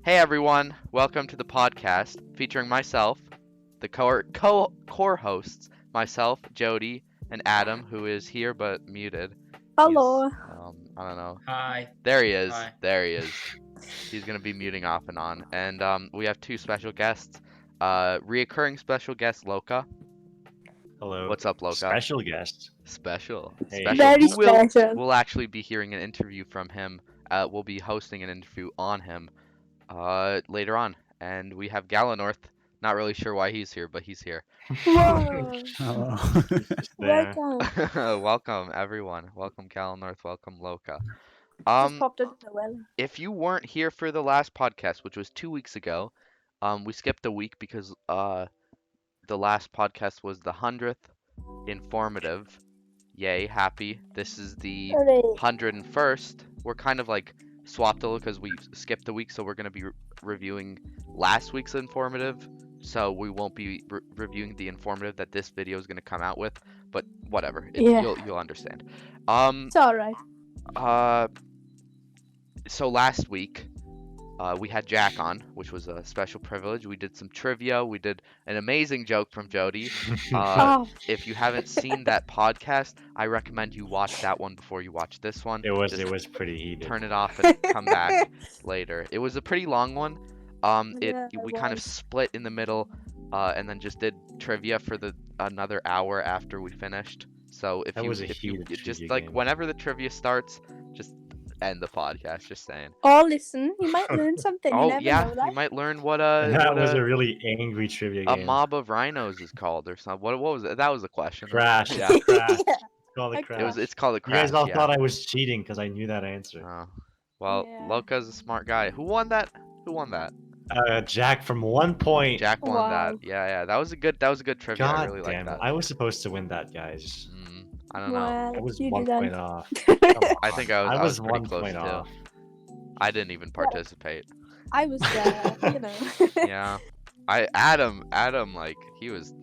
Hey everyone, welcome to the podcast featuring myself, the core hosts, myself, Jody, and Adam, who is here but muted. Hello. I don't know. Hi. There he is. Hi. There he is. He's gonna be muting off and on. And we have two special guests. Reoccurring special guest Loka. Hello. What's up, Loka? Special guest. Special. Hey. Special. Very Who will- special. We'll actually be hearing an interview from him. We'll be hosting an interview on him later on. And we have Galanorth. Not really sure why he's here, but he's here. Whoa. Hello. Just there. Welcome. Welcome everyone. Welcome Galanorth. Welcome Loka. Just popped into the well. If you weren't here for the last podcast, which was 2 weeks ago, we skipped a week because the last podcast was the 100th informative. Yay, happy. This is the Hooray. 101st. We're kind of like swapped a little because we skipped a week, so we're going to be reviewing last week's informative. So we won't be reviewing the informative that this video is going to come out with, but whatever. Yeah. You'll understand. It's alright. So last week, we had Jack on, which was a special privilege. We did some trivia. We did an amazing joke from Jody. Oh, If you haven't seen that podcast, I recommend you watch that one before you watch this one. It was Just pretty heated. turn it off and come back later. It was a pretty long one. Yeah, We it kind of was. split in the middle, and then just did trivia for another hour after we finished. So if That you was a if you heated just trivia like game. whenever the trivia starts, just end the podcast. Just saying. oh, listen, you might learn something. You Oh never yeah, know that. you might learn what That was a a really angry trivia a game. mob of rhinos is called or something. What was it? That was the question. Crash. Yeah. Crash. Yeah. It's called a I crash. It's called a You crash. guys all yeah. thought I was cheating because I knew that answer. Oh. Well, Yeah. Loka's a smart guy. Who won that? Who won that? Jack from 1 point. Jack won Wow. that. Yeah. That was a good trivia. I God really like damn it. that. I was supposed to win that, guys. I don't know. Well, I was you 1 didn't. point off. I think I was pretty 1 close point too. off. I didn't even participate. I was there, you know. Yeah. Adam like he was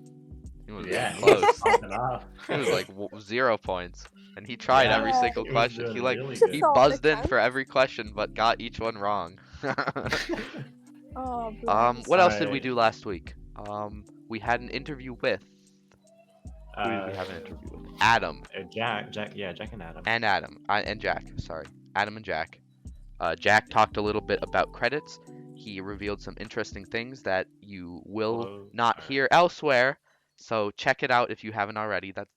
Yeah, close. popping off. He was like 0 points, and he tried every Yeah. single He was question. doing He like really he good. That's all buzzed that in for every question, but got each one wrong. Oh, bless. What else did we Alright. do last week? We had an interview with. Who did we have an Uh, interview with? Adam Jack and Adam. and Adam and Jack. Sorry, Adam and Jack. Jack talked a little bit about credits. He revealed some interesting things that you will Whoa. not hear elsewhere. So check it out if you haven't already. That's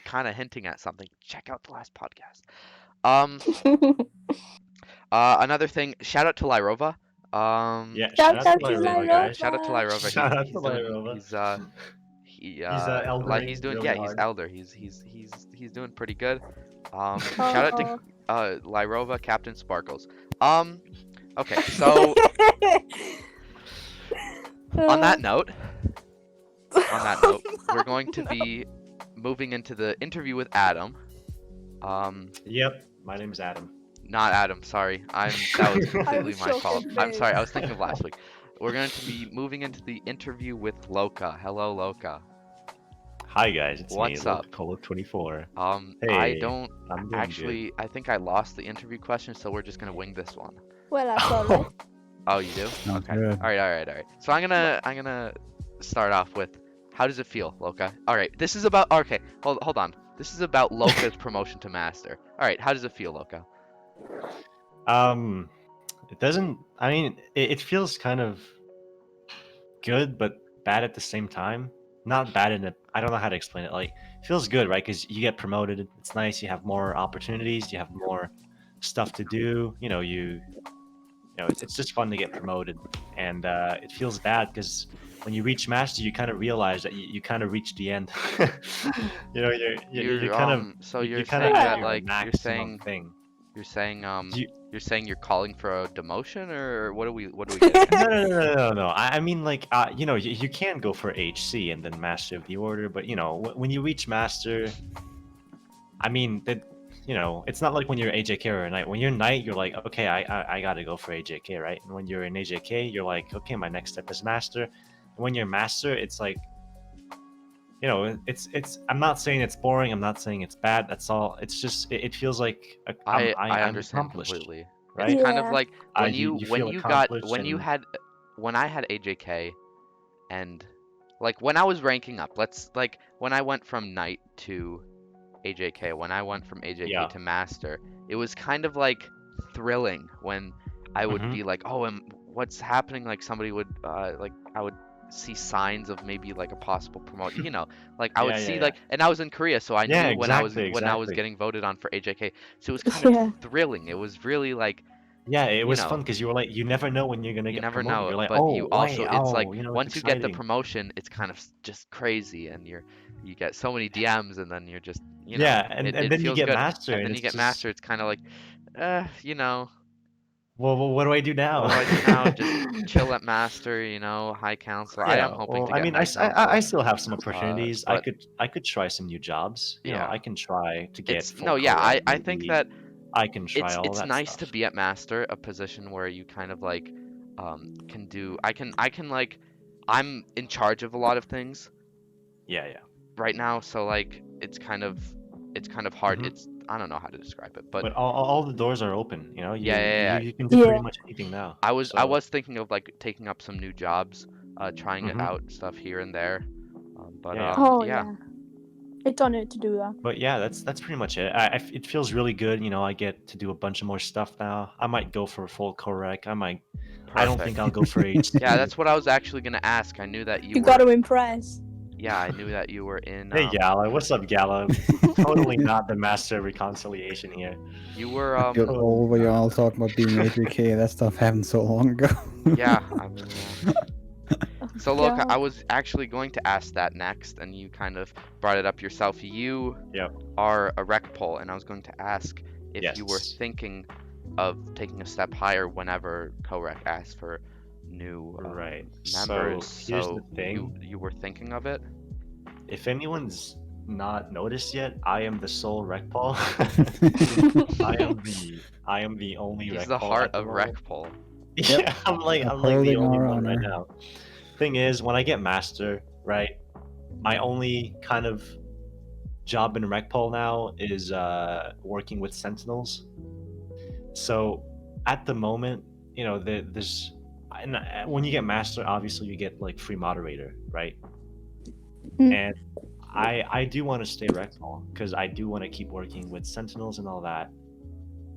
kind of hinting at something. Check out the last podcast. Another thing. Shout out to Lyrova. Yeah, Shout shout out to to Lyrova, Lyrova. guys. Shout out to Lyrova. Shout out to He's Lyrova. like he's eldering doing really yeah he's hard. elder he's doing pretty good. Shout out to Lyrova, Captain Sparkles. Okay, so on that note we're going to be moving into the interview with Adam. Yep, my name's Adam. Not Adam, sorry. That was completely was my so fault. I'm confused. sorry, I was thinking of last week. We're going to be moving into the interview with Loka. Hello, Loka. Hi guys, it's What's me, up? Colo24. I Hey, don't I'm doing actually. I think I lost the interview question, so we're just gonna wing this one. Well, that's good. alright. Oh, you do? Sounds Okay. good. All right. So I'm gonna start off with, how does it feel, Loka? All right. This is about. Okay. Hold on. This is about Loka's promotion to master. All right. How does it feel, Loka? It doesn't. I mean, it feels kind of good, but bad at the same time. Not bad in a. I don't know how to explain it. Like, it feels good, right? Because you get promoted. It's nice. You have more opportunities. You have more stuff to do. It's just fun to get promoted, and it feels bad because when you reach master, you kind of realize that you kind of reach the end. You're kind of. So you you're kinda saying hit that your like maximum thing. you're saying You- you're saying you're calling for a demotion, or what do we get at? No. I mean, like, you can go for HC and then Master of the Order, but when you reach Master, I mean, it's not like when you're AJK or a Knight. When you're Knight, you're like, okay, I gotta go for AJK, right? And when you're an AJK, you're like, okay, my next step is Master. And when you're Master, it's like, it's. I'm not saying it's boring. I'm not saying it's bad. That's all. It's just it feels like I I'm understand accomplished. completely. right? It's kind of Yeah. like when You feel accomplished and when I had AJK, and like when I was ranking up, when I went from knight to AJK, when I went from AJK yeah. to master, it was kind of like thrilling when I would Hmm. be like, oh, what's happening? Like somebody would like I would see signs of maybe like a possible promote, like I would Yeah, see yeah, yeah. like, and I was in Korea, so I Yeah, knew when exactly, I was exactly. getting voted on for AJK, so it was kind of Yeah. thrilling. It was really like, Yeah, it you was fun know, because you were like, you never know when you're gonna you get never promoted. know, You're like, but you oh, also, wait, it's like oh, it's once you get the exciting. promotion, it's kind of just crazy, and you get so many DMs, and then you're just, Yeah, and it then you feels get good, master, and and then you it's get just, master. It's kind of like, well, what do I do what now? do I do now? Just chill at master, high council. I Yeah, am hoping well, to I get mean, high I council, still have some opportunities. but I could try some new jobs. yeah, I can try to get it's full no, yeah. co-rec. I think Maybe that I can try all it's that nice to stuff. be at master, a position where you kind of like can do. I can like I'm in charge of a lot of things Yeah, yeah. right now, so like it's kind of hard. Hmm. I don't know how to describe it, but But all the doors are open. yeah, yeah, yeah. You can do pretty Yeah. much anything now. I So, was thinking of like taking up some new jobs, trying it hmm, out stuff here and there. But yeah, yeah. Oh yeah, yeah. I don't know to do that. But yeah, that's pretty much it. It feels really good. I get to do a bunch of more stuff now. I might go for a full co-rec. I don't think perfect. I'll go for Yeah, HC. that's what I was actually gonna ask. I knew that you You got were, to impress. yeah, I knew that you were in Hey Gala, what's up, Gala? Totally not the master of reconciliation here. you were Feel Totally old when you not. all talk about being AJK. That stuff happened so long ago. yeah, I mean, yeah. So look, God. I was actually going to ask that next, and you kind of brought it up yourself. You Yep. are a rec pole, and I was going to ask if you were Yes. thinking of taking a step higher whenever CoRec asks for new Right. members. So here's the So thing. you were thinking of it? If anyone's not noticed yet, I am the sole rec Paul. I am the only He's rec the Paul heart at the of moment. rec pole. Yeah, I'm like the Upholding only our one right honor. now. Thing is, when I get master, right, my only kind of job in rec Paul now is working with sentinels. So at the moment, there's and when you get master, obviously you get like free moderator, right? Mm. And I do want to stay rectal because I do want to keep working with sentinels and all that.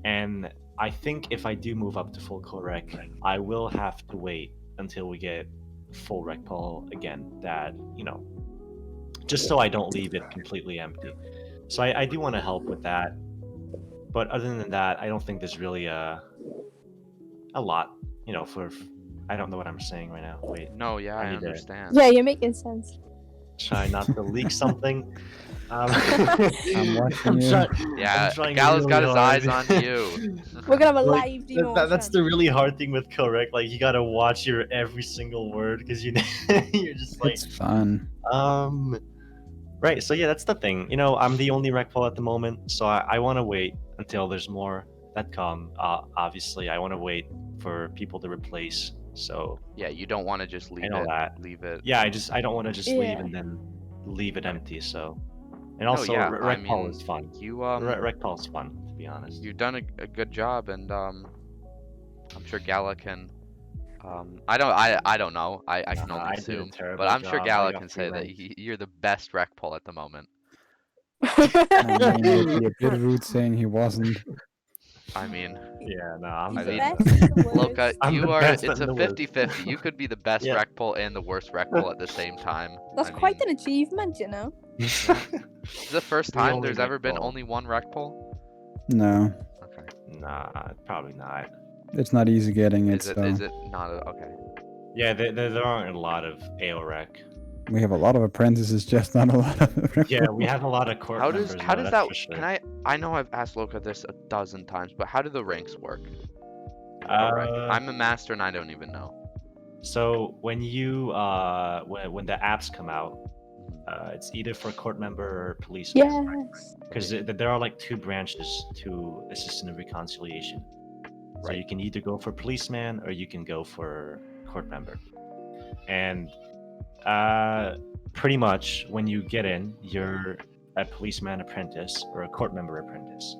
And I think if I do move up to full co-rec, I will have to wait until we get full rec pool again. That just so I don't leave it completely empty. So I do want to help with that. But other than that, I don't think there's really a lot, for I don't know what I'm saying right now. Wait, No, yeah, I I need to understand. Yeah, you're making sense. try not to leak something. I'm watching I'm you. trying. Yeah, I'm trying Gal's really got his hard. eyes on you. We're gonna have a Like, live demotion. that's the really hard thing with correct. Like you gotta watch your every single word because you're just like It's fun. right. So yeah, that's the thing. I'm the only rec pool at the moment, so I want to wait until there's more that come. Obviously, I want to wait for people to replace. So Yeah, you don't want to just I know that. leave it. Yeah, I don't want to just leave Yeah. and then leave it empty. So and No, also yeah, I rec pool mean, is fun. you Rec pool is fun to be honest. you've done a good job, and I'm sure Gala can. I don't know. I can only I did a assume, terrible but I'm sure job. I Gala got can free say that rank. you're the best rec pole at the moment. I mean, it would be a bit rude saying he wasn't. I mean, Yeah, no, I'm He's I the mean, best, he's the Loka, worst. I'm the you are. best It's a and the worst. 50-50. You could be the best Yeah. rec pole and the worst rec pole at the same time. That's I quite mean, an achievement, you know. It's the first The time only there's rec ever been pole. only one rec pole. No, Okay. Nah, probably not. it's not easy getting it. Is it? So Is it not? Okay. Yeah, there aren't a lot of AO rec. we have a lot of apprentices, just not a lot of. Yeah, we have a lot of court members. How though, does that's that? for sure. Can I know I've asked Loka this a dozen times, but how do the ranks work? Correct. I'm a master and I don't even know. So when you when the apps come out, it's either for court member or police. Yes. Because there are like two branches to assistant of reconciliation. So Right. you can either go for policeman or you can go for court member. And pretty much when you get in, you're a policeman apprentice or a court member apprentice.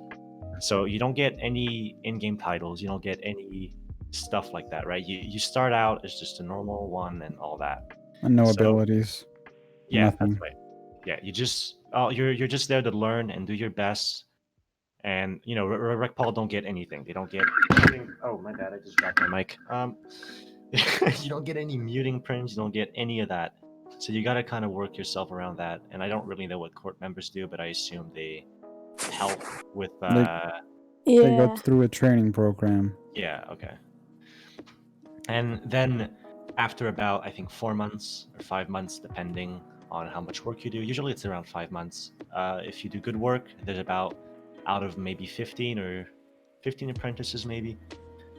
So you don't get any in-game titles. You don't get any stuff like that, right? You start out as just a normal one and all that. And no So- abilities. Yeah, Nothing. that's right. Yeah, you're just there to learn and do your best. And Rec Paul don't get anything. They don't get anything. Oh my bad, I just dropped my mic. You don't get any muting prims. You don't get any of that. So you got to kind of work yourself around that. And I don't really know what court members do, but I assume they help with. They Yeah. go through a training program. Yeah. Okay. And then after about, I think, 4 months or 5 months, depending on how much work you do. Usually it's around 5 months. If you do good work, there's about, out of maybe 15 apprentices maybe,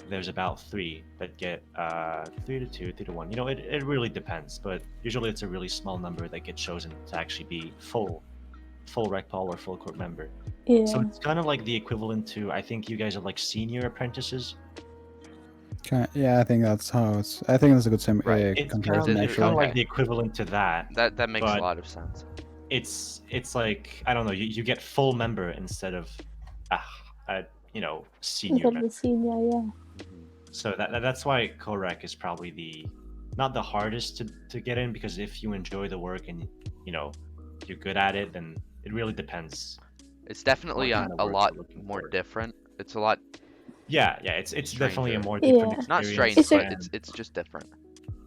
there's about 3 that get 3 to 2, 3 to 1. It really depends, but usually it's a really small number that get chosen to actually be full Rec Paul or full court member. Yeah. So it's kind of like the equivalent to, I think you guys are like senior apprentices. Yeah, I think that's how it's. I think that's a good Right. It's comparison, kind actually. of like Okay. the equivalent to that. That makes a But- lot of sense. It's like, I don't know, you get full member instead of senior Instead of member. the senior, yeah. Mhm. So that's why co-rec is probably not the hardest to get in, because if you enjoy the work and you're good at it, then it really depends. It's definitely kind of a work lot you're looking more for. different. It's a lot Yeah, it's definitely a Stranger. more different Yeah. not experience. strange, It's a- but than- it's just different.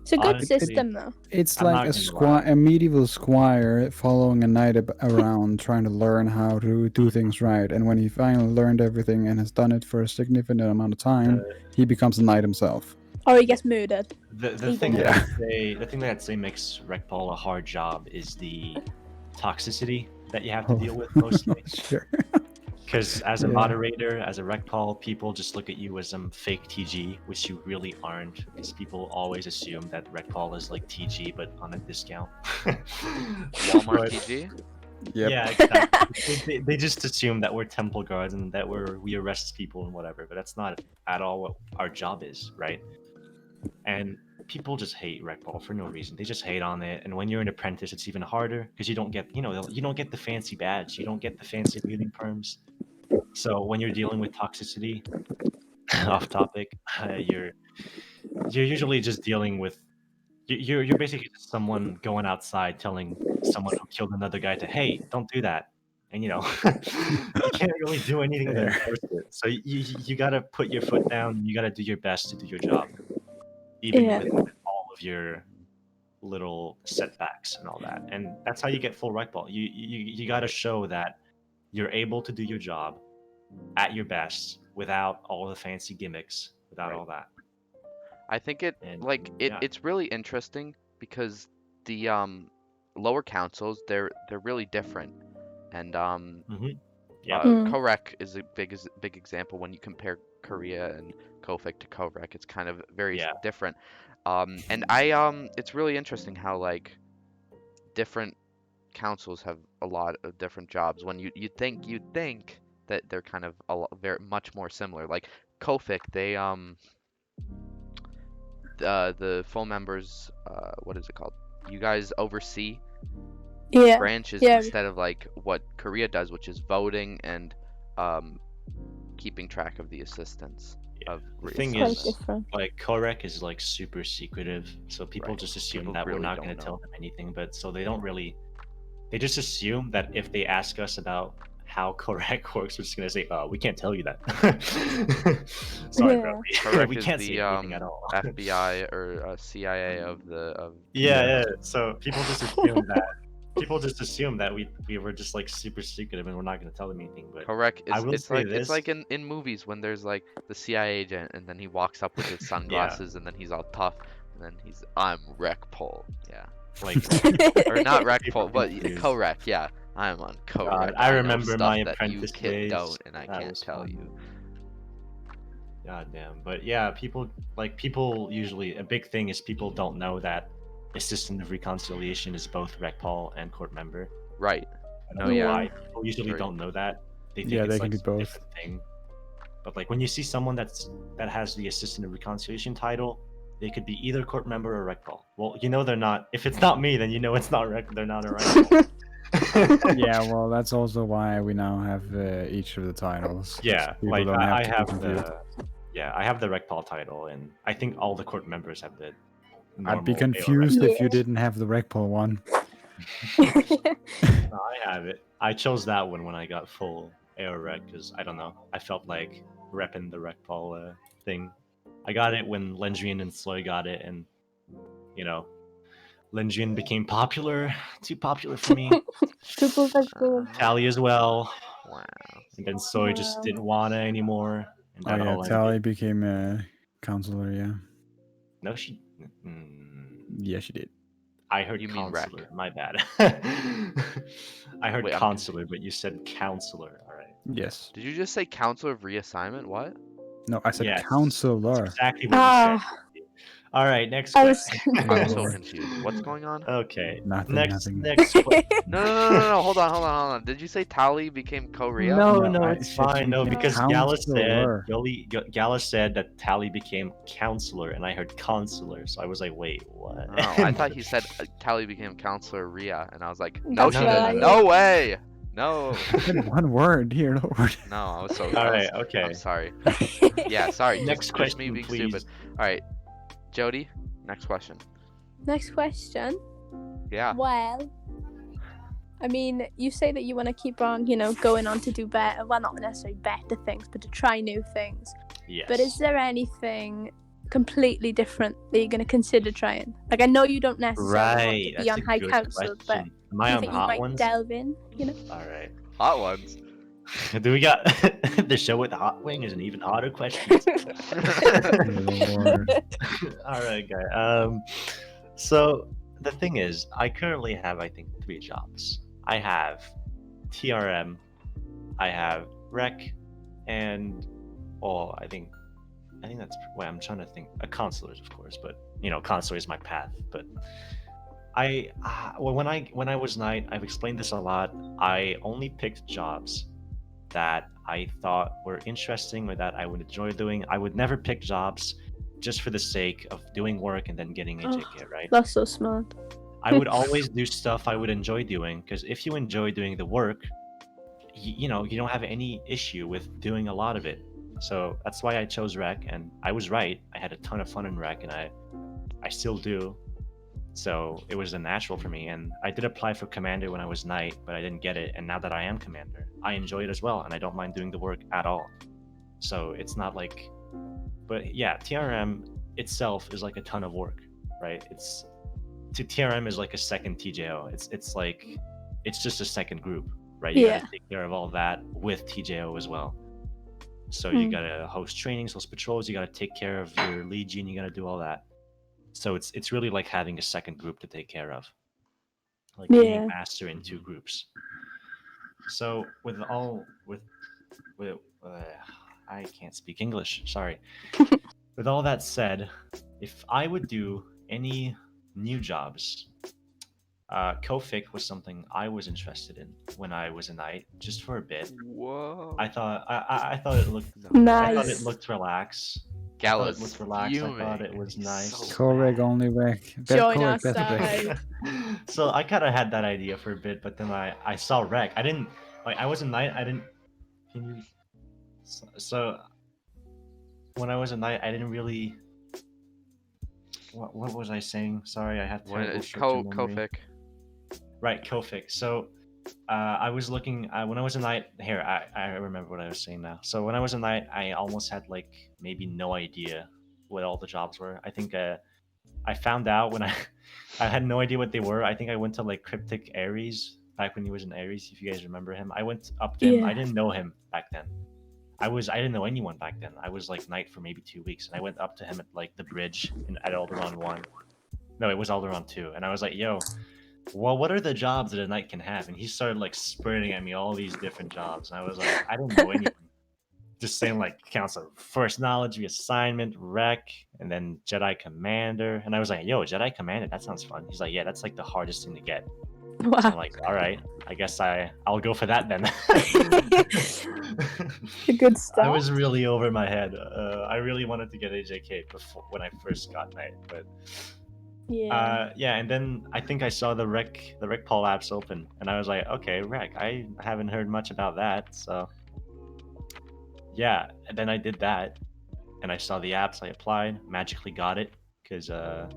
It's a good Honestly, system, though. It's I'm like not a gonna lie. a medieval squire following a knight around, trying to learn how to do things right. And when he finally learned everything and has done it for a significant amount of time, he becomes a knight himself. Or he gets murdered. The thing Yeah. the thing that I'd say makes Rec Paul a hard job is the toxicity that you have to deal with mostly. Sure. Because as a Yeah. moderator, as a Rec Paul, people just look at you as some fake TG, which you really aren't. Because people always assume that Rec Paul is like TG, but on a discount. Walmart But- TG. Yep. Yeah, exactly. they just assume that we're temple guards and that we arrest people and whatever, but that's not at all what our job is, right? And people just hate Rec Paul for no reason. They just hate on it. And when you're an apprentice, it's even harder because you don't get, you don't get the fancy badge, you don't get the fancy muting perms. So when you're dealing with toxicity, off topic, you're usually just dealing with you're basically just someone going outside telling someone who killed another guy to, hey, don't do that. And you can't really do anything to Fair. enforce it. So you gotta put your foot down and you gotta do your best to do your job. Even Yeah. with all of your little setbacks and all that. And that's how you get full Rec Ball. You gotta show that you're able to do your job at your best without all the fancy gimmicks, without Right. all that. I think And yeah. it's really interesting because the lower councils they're really different, and Yeah. Mm. Korek is a big example when you compare Korea and Kofik to Korek. It's kind of very Yeah. different, and it's really interesting how like different councils have a lot of different jobs. When you'd think that they're kind of very much more similar. Like Kofik, they the full members, what is it called? You guys oversee Yeah. branches Yeah. instead of like what Korea does, which is voting and keeping track of the assistants Yeah. of The thing Quite is, different. like Korek is like super secretive, so people Right. just assume People that we're really not don't going to know. tell them anything. But so they don't really. They just assume that if they ask us about how Korek works, we're just going to say, "Oh, we can't tell you that." Sorry, bro. Korek we is can't the say anything at all. FBI or CIA of Yeah. So people just assume that. People just assume that we were just like super secretive and we're not going to tell them anything. But Korek I is will it's say like this. in movies when there's like the CIA agent and then he walks up with his sunglasses and then he's all tough and then I'm Rec Pol. Yeah. Like, Or not Rec People Pol, but confused. Korek, yeah. I'm on Korek. I know remember stuff my that you apprentice kid days. don't and I That can't was tell fun. you. God damn. But yeah, people usually, a big thing is people don't know that Assistant of Reconciliation is both Rec Paul and court member. Right. I don't No, know yeah. why. People usually Very don't know that. They think Yeah, it's they like can be some both. different thing. But like when you see someone that has the Assistant of Reconciliation title, they could be either court member or Rec Paul. Well, they're not. If it's not me, then it's not they're not a Rec Paul. Yeah, well, that's also why we now have each of the titles. 'cause Yeah, people like don't have I to be have confused. I have the rec paul title, and I think all the court members have the I'd be normal confused rec. if you Yeah. didn't have the Recpol one. No, I have it. I chose that one when I got full AO rec because I don't know. I felt like repping the rec paul thing. I got it when Lendrian and Sloy got it, and you know, Lendrian became popular, too popular for me. Super good. Tally as well, Wow. and then Soy just Wow. didn't want it anymore, and Oh that yeah, all Tally ended. became a counselor. Yeah, No, she. yeah, she did. I heard You mean rec. consular. My bad. I heard Wait, I'm consular, but you said counselor. All right. Yes. Did you just say counselor of reassessment? What? No, I said Yes, counselor. that's exactly what you said. Ah, All right, next I was question. I'm so Lord. confused. What's going on? Okay, Nothing. next question. No. Hold on. Did you say Tally became Korea? No, No, I it's said fine. she No, became because Gala counselor. said that Tally became counselor, and I heard consular, so I was like, wait, what? Oh, I thought he said Tally became counselor Ria, and I was like, no, That's she what I didn't. heard. No way. No. I said one word, dear Lord. No, I was so. All right, okay. I'm sorry. Yeah, sorry. Next just question, me being please. stupid. All right, Jody. Next question. Next question. Yeah. Well, I mean, you say that you want to keep on, going on to do better. Well, not necessarily better things, but to try new things. Yes. But is there anything completely different that you're going to consider trying? Like, I know you don't necessarily want to be That's on a High good Council, but question. Am I do you on think the you hot might ones? delve in? All right. Hot ones. Do we got the show with the hot wing is an even hotter question? Lord. All right, guy. So the thing is, I currently have, I think, 3 jobs. I have TRM, I have rec, and I think that's. Wait, I'm trying to think. A consular, of course, but consular is my path. But when I was knight, I've explained this a lot. I only picked jobs that I thought were interesting or that I would enjoy doing. I would never pick jobs just for the sake of doing work and then getting a JK, right? That's so smart. I would always do stuff I would enjoy doing, because if you enjoy doing the work, you don't have any issue with doing a lot of it. So that's why I chose rec, and I was right. I had a ton of fun in rec, and I still do. So it was a natural for me, and I did apply for commander when I was knight, but I didn't get it. And now that I am commander, I enjoy it as well, and I don't mind doing the work at all. So it's not like, but yeah, TRM itself is like a ton of work, right? TRM is like a second TJO. It's like it's just a second group, right? You gotta take care of all that with TJO as well. So you gotta host trainings, host patrols. You gotta take care of your legion. You gotta do all that. So it's really like having a second group to take care of, like being master in 2 groups. So with I can't speak English. Sorry. With all that said, if I would do any new jobs, Kofic was something I was interested in when I was a knight, just for a bit. Whoa. I thought it looked Nice. I thought it looked relaxed. Gala's I thought fuming. it was nice. So Correct, mad. only rec. Join our Correct, that's rec. side. So I kind of had that idea for a bit, but then I saw rec. I didn't like. I was a knight. I didn't. Can you? So when I was a knight, I didn't really. What was I saying? Sorry, I have terrible short-term memory. Kofic. Right, Kofic. So I was looking when I was a knight. Here, I remember what I was saying now. So when I was a knight, I almost had like maybe no idea what all the jobs were. I think I found out when I had no idea what they were. I think I went to like Cryptic Ares back when he was in Ares, if you guys remember him. I went up to him. Yeah. I didn't know him back then. I didn't know anyone back then. I was like knight for maybe 2 weeks, and I went up to him at like the bridge at Alderaan 1. No, it was Alderaan 2, and I was like, "Yo, well, what are the jobs that a knight can have?" And he started like spurting at me all these different jobs, and I was like, I didn't know anyone. Just saying like counselor, first knowledge, reassignment, rec, and then Jedi Commander. And I was like, "Yo, Jedi Commander, that sounds fun." He's like, "Yeah, that's like the hardest thing to get." Wow. So I'm like, "All right, I guess I'll go for that then." A good start. I was really over my head. I really wanted to get AJK before when I first got knight, but Yeah, and then I think I saw the rec poll apps open, and I was like, okay, rec. I haven't heard much about that, so yeah. And then I did that, and I saw the apps. I applied, magically got it because I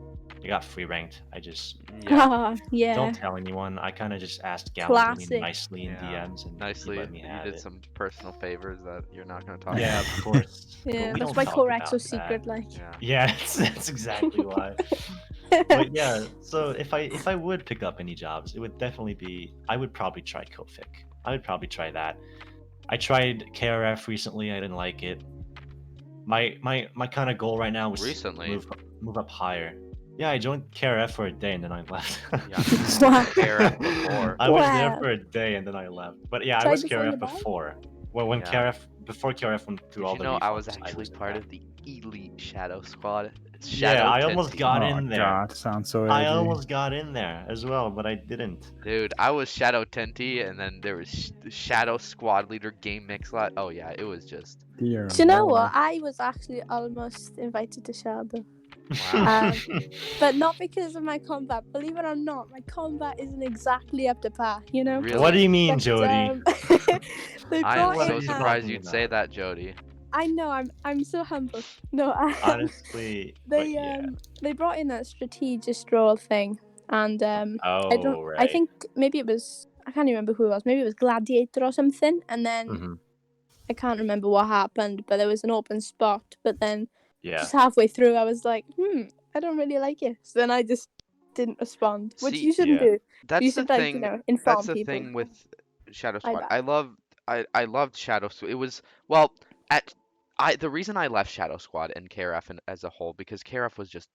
got free ranked. I just Yeah. Yeah. don't tell anyone. I kind of just asked Gallon really Classic. nicely in Yeah. DMs, and he Nicely, let me you have did it. some personal favors that you're not going to talk Yeah, about. of course. But Yeah, we that's don't why talk Correct's so about that. secret, like. Yeah. Yeah, that's exactly why. But yeah, so if I would pick up any jobs, it would definitely be I would probably try Kofic. I would probably try that. I tried KRF recently. I didn't like it. My kind of goal right now was Recently? to move up higher. Yeah, I joined KRF for a day and then I left. Yeah, I mean, I was KRF before. I was there Wow. for a day and then I left. But yeah, I Tried was before you KRF died? before. Well, when Yeah. before KRF went through Did all you the know I was reforms, actually was part there. of the elite Shadow Squad? Yeah, Shadow I almost Tinty. got Oh in there. god, sounds so I edgy. almost got in there as well, but I didn't. Dude, I was Shadow Tinty, and then there was Shadow Squad Leader Game Mix-Lot. Oh yeah, it was just... Dear Do you know Lord. what? I was actually almost invited to Shadow. Wow. But not because of my combat. Believe it or not, my combat isn't exactly up to par, you know? Really? What do you mean, But, Jody? they I brought am What so are in you surprised talking you'd say about? that, Jody. I know, I'm so humble. No, Honestly, but they yeah. they brought in that strategist role thing, and Oh, right. I think maybe it was, I can't remember who it was. Maybe it was Gladiator or something, and then Hmm. I can't remember what happened. But there was an open spot. But then Yeah. just halfway through, I was like, I don't really like it. So then I just didn't respond, which See, you shouldn't Yeah. do. That's You the should, like, thing. inform That's the people. thing with Shadow My Squad. bad. I loved Shadow Squad. It was, well, the reason I left Shadow Squad and KRF as a whole, because KRF was just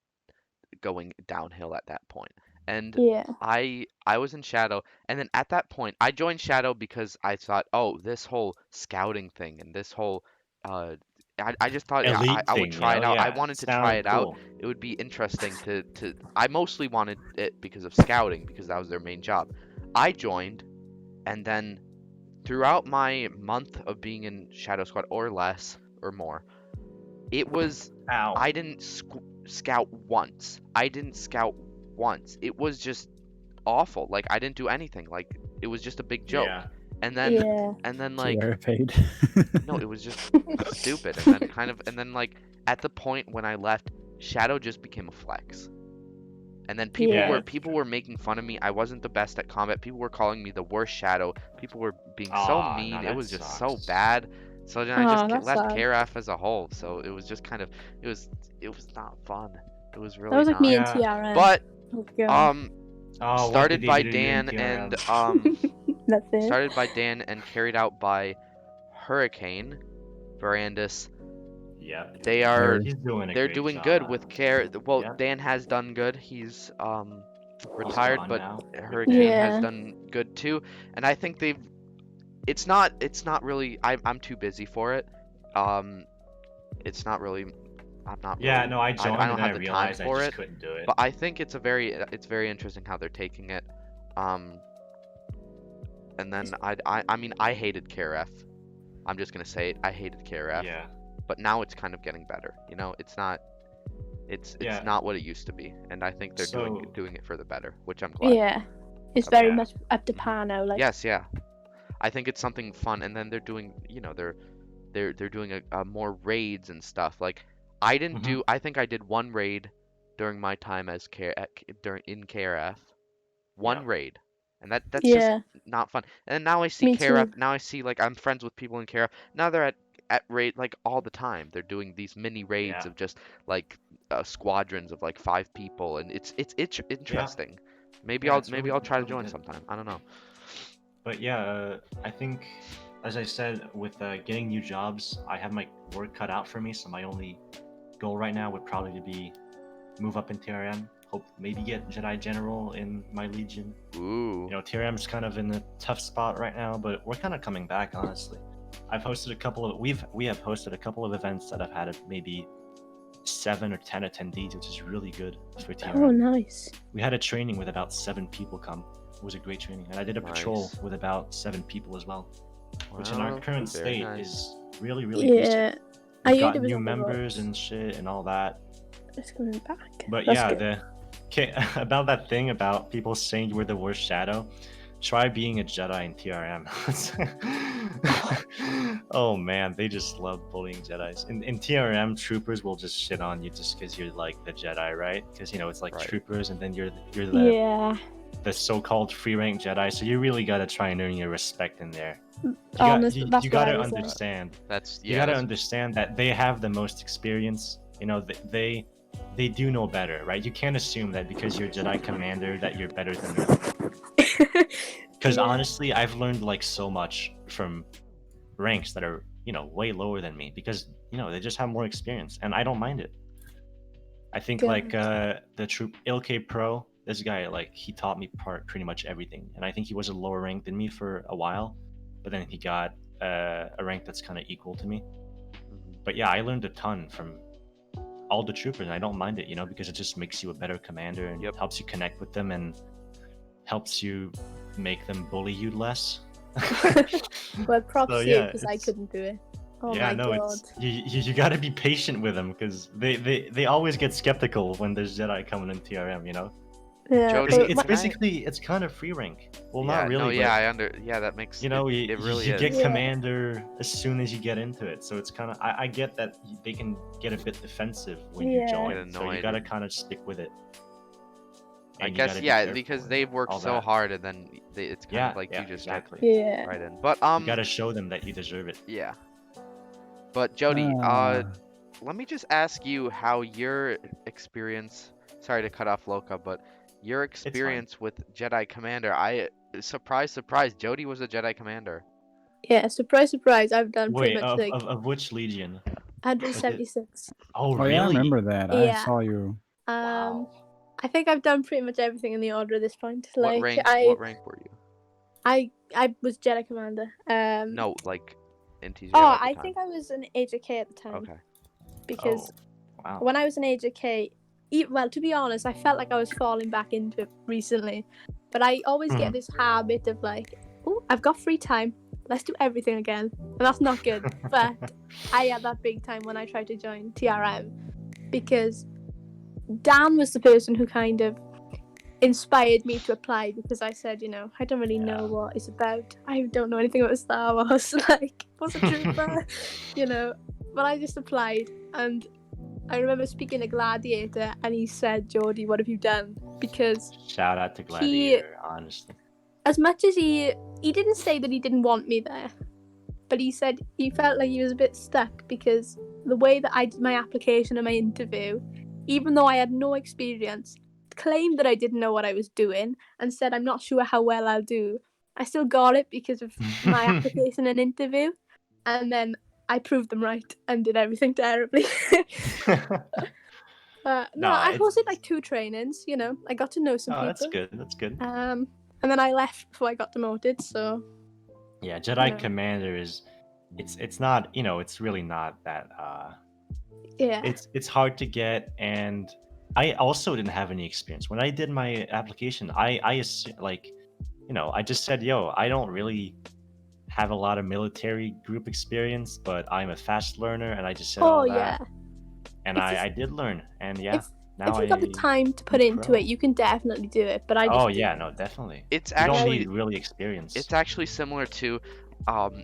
going downhill at that point. And Yeah. I was in Shadow, and then at that point I joined Shadow because I thought, oh, this whole scouting thing and this whole I just thought Elite I would thing, try it out. I yeah. wanted to try Sounded it out. cool. It would be interesting to I mostly wanted it because of scouting, because that was their main job. I joined, and then throughout my month of being in Shadow Squad, or less or more, it was Ow. I didn't scout once. I didn't scout once. It was just awful. Like, I didn't do anything. Like, it was just a big joke. Yeah. And then Yeah. like, Very paid. no, it was just stupid. And then like at the point when I left, Shadow just became a flex. And then Yeah. people were making fun of me. I wasn't the best at combat. People were calling me the worst Shadow. People were being so Aw, mean. no, It that was just so sucks. bad. So then I Aw, just that's left sad. KRF as a whole. So it was just kind of it was not fun. It was really That was like not. me and Yeah. TRM. But Oh, God. Oh, what started did by they do to you in Dan TRM? and That's it. started by Dan and carried out by Hurricane, Verandis. Yeah. Very. He's doing a They're great doing job. good with care. Well, Yeah. Dan has done good. He's He's retired, gone but now. Hurricane has Yeah. done good too. And I think they've. It's not really. I'm too busy for it. It's not really. I'm not. Yeah, Really, no, I joined I don't and have I the time realized I for just it. couldn't do it. But I think it's very interesting how they're taking it. And then I mean, I hated KRF. I'm just gonna say it. I hated KRF. Yeah. But now it's kind of getting better. You know, it's not Yeah. not what it used to be, and I think they're So- doing it for the better, which I'm glad. Yeah. It's very Yeah. much up to par now. Like. Yes, yeah. I think it's something fun, and then they're doing, you know, they're doing a more raids and stuff. Like, I didn't do. I think I did one raid during my time as in KRF. One Yeah. raid, and that's Yeah. just not fun. And then now I see Me KRF. too. Now I see, like, I'm friends with people in KRF. Now they're at raid like all the time. They're doing these mini raids Yeah. of just like squadrons of like 5 people, and it's interesting. Maybe Yeah, I'll it's really try to join good. sometime. I don't know. But yeah, I think, as I said, with getting new jobs, I have my work cut out for me. So my only goal right now would probably be move up in TRM. Hope maybe get Jedi General in my Legion. Ooh. You know, TRM's kind of in a tough spot right now, but we're kind of coming back, honestly. I've hosted a couple of we have hosted a couple of events that have had maybe 7 or 10 attendees, which is really good for TRM. Oh, nice. We had a training with about 7 people come. It was a great training, and I did a patrol Nice. with about 7 people as well, which in Wow, our current very state nice. is really decent. Yeah. I We've heard got it was new on the members ropes. and shit and all that. It's coming back. But That's yeah, good. Okay, about that thing about people saying you were the worst shadow, try being a Jedi in TRM. Oh man, they just love bullying Jedis. In TRM, troopers will just shit on you just because you're like the Jedi, right? Because it's like Right. troopers, and then you're the Yeah. the so-called free rank Jedi. So you really gotta try and earn your respect in there. Honest, that's You what I gotta was like. understand. That's You yeah. gotta That's, understand that they have the most experience. They do know better, right? You can't assume that because you're Jedi Commander that you're better than them. Because Yeah. honestly, I've learned like so much from ranks that are way lower than me because they just have more experience, and I don't mind it. I think like Good. the troop Ilk Pro, this guy like he taught me pretty much everything, and I think he was a lower rank than me for a while, but then he got a rank that's kind of equal to me. mhm. But yeah, I learned a ton from all the troopers, and I don't mind it, because it just makes you a better commander and Yep. helps you connect with them and helps you make them bully you less. Well, props So to you yeah, because I couldn't do it. Oh yeah, my no, god. it's you got to be patient with them because they always get skeptical when there's Jedi coming in TRM, Yeah. Jody, but It's can I- basically it's kind of free rank. Well, yeah, not really, no, but yeah, yeah, that makes it really you is. get Yeah. commander as soon as you get into it. So it's kind of I get that they can get a bit defensive when you Yeah. join. Get So you annoyed. got to kind of stick with it. I And you guess gotta be yeah, careful because and they've worked all so that. hard, and then it's kind Yeah, of like yeah, you just exactly. Yeah. get right in. But You got to show them that you deserve it. yeah. But Jody, Ah, let me just ask you how your experience. Sorry to cut off Loka, but your fine. experience with Jedi Commander. Surprise, surprise, Jody was a Jedi Commander. Yeah. Surprise, surprise. I've done pretty Wait, much like of which legion? 176. Oh, oh yeah, I really? remember that. I Yeah. saw you. Um, I think I've done pretty much everything in the order at this point. What Like rank? I, What rank were you? I was Jedi Commander. No, like in TZO Oh, at the I time. think I was an AJK at the time Okay. because Oh, wow. when I was an AJK, well, to be honest, I felt like I was falling back into it recently. But I always get this habit of like, oh, I've got free time. Let's do everything again. And that's not good. But I had that big time when I tried to join TRM because Dan was the person who kind of inspired me to apply because I said, I don't really know what it's about. I don't know anything about Star Wars. Like, what's a trooper? But I just applied, and I remember speaking to Gladiator, and he said, "Geordie, what have you done?" Because Shout out to Gladiator, honestly. as much as he didn't say that he didn't want me there, but he said he felt like he was a bit stuck because the way that I did my application and my interview, even though I had no experience, claimed that I didn't know what I was doing and said I'm not sure how well I'll do. I still got it because of my application and interview, and then I proved them right and did everything terribly. No, I hosted like 2 trainings. I got to know some people. That's good. That's good. And then I left before I got demoted. So Yeah, Jedi Commander is, it's not, it's really not that. yeah. It's hard to get, and I also didn't have any experience when I did my application. I just said, yo, I don't really have a lot of military group experience, but I'm a fast learner, and I just said all that. Yeah. And It's I did learn, and yeah. If you've got the time to put into it, you can definitely do it. But I just yeah, no, definitely. It's You actually don't need really experience. It's actually similar to,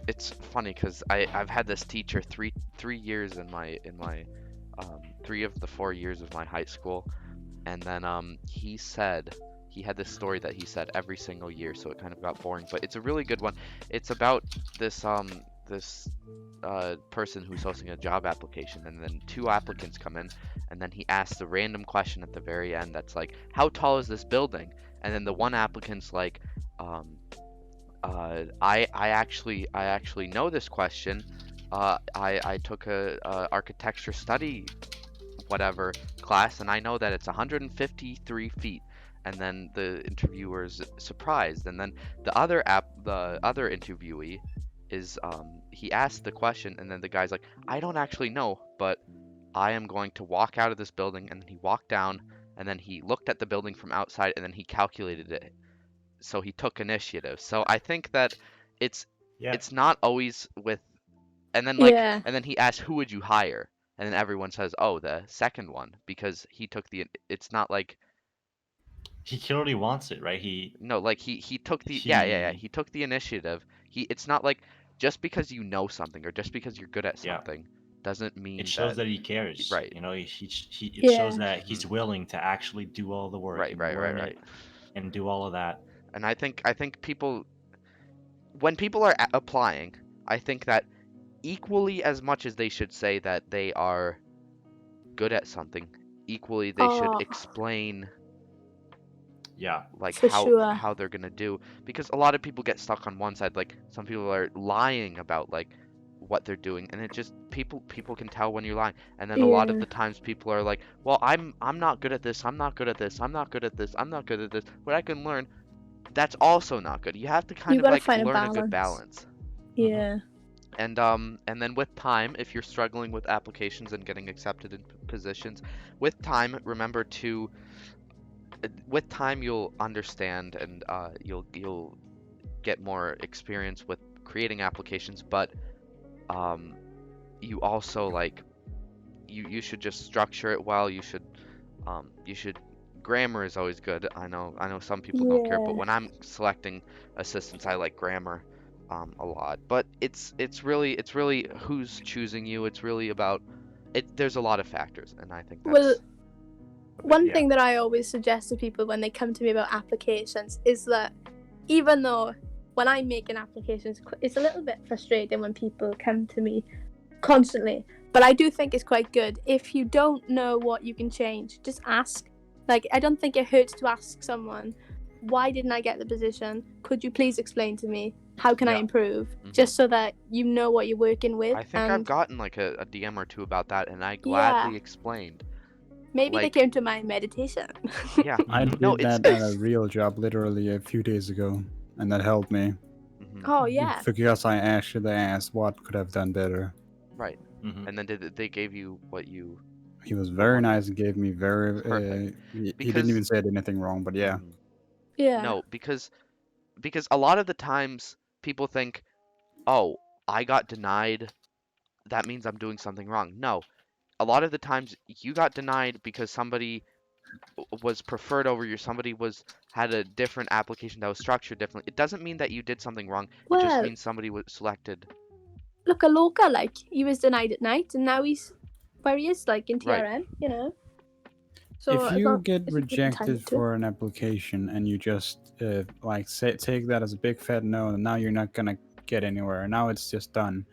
it's funny because I've had this teacher three years in my 3 of the 4 years of my high school, and then he said he had this story that he said every single year, so it kind of got boring. But it's a really good one. It's about this person who's hosting a job application, and then 2 applicants come in, and then he asks a random question at the very end that's like, how tall is this building? And then the one applicant's like, I actually know this question. I took a architecture study whatever class, and I know that it's 153 feet. And then the interviewer's surprised, and then the other interviewee is he asked the question, and then the guy's like, I don't actually know, but I am going to walk out of this building. And then he walked down, and then he looked at the building from outside, and then he calculated it. So he took initiative. So I think that it's not always with, and then and then he asked, who would you hire? And then everyone says, oh, the second one, because he took it's not like he clearly wants it, right? No, like he took the yeah, he he took the initiative. It's not like just because you know something or just because you're good at yeah. something doesn't It mean shows that that he cares. right. You know, it shows Yeah. that he's willing to actually do all the work Right, and right, right, learn it right. and do all of that. And I think people when people are applying, I think that equally as much as they should say that they are good at something, equally they should Oh, explain Yeah. like for sure. how they're gonna do, because a lot of people get stuck on one side. Like some people are lying about like what they're doing, and it just people can tell when you're lying. And then a lot of Yeah. the times people are like, well, I'm not good at this, I'm not good at this, I'm not good at this, I'm not good at this, but I can learn. That's also not good. You have to kind You of gotta like find a learn a good balance. balance. Yeah. And then with time, if you're struggling with applications and getting accepted in positions, with time, remember to with time you'll understand, and you'll get more experience with creating applications, but um, you also like you should just structure it well. You should grammar is always good. I know some people don't care, but Yeah. when I'm selecting assistants, I like grammar a lot. But it's really who's choosing you. It's really about it. There's a lot of factors, and I think Well, that's one Yeah. thing that I always suggest to people when they come to me about applications is that even though when I make an application, it's a little bit frustrating when people come to me constantly, but I do think it's quite good. If you don't know what you can change, just ask. Like, I don't think it hurts to ask someone, why didn't I get the position? Could you please explain to me? How can I Yeah. improve? Mhm. Just so that you know what you're working with. I think I've And gotten like a DM or two about that, and I yeah, gladly explained. maybe they Like, came to my meditation. yeah, I Mhm. no, did it's that at a real job literally a few days ago, and that helped me. mhm, Oh, yeah. Because I actually asked what could have done better. right. Mhm. And then they gave you what you He was very wanted. nice and gave me very. Perfect. He didn't even Because say anything wrong, but yeah. mhm, Yeah. no, because a lot of the times people think, oh, I got denied, that means I'm doing something wrong. No, a lot of the times you got denied because somebody was preferred over you. Somebody had a different application that was structured differently. It doesn't mean that you did something wrong. It just Well, means somebody was selected. look, a local, like, he was denied at night, and now he's where he is, like, in Right. TRN, you know? So If it's you not, get it's a different time rejected to it. for an application and you just take that as a big fat no, and now you're not gonna get anywhere. Now it's just done.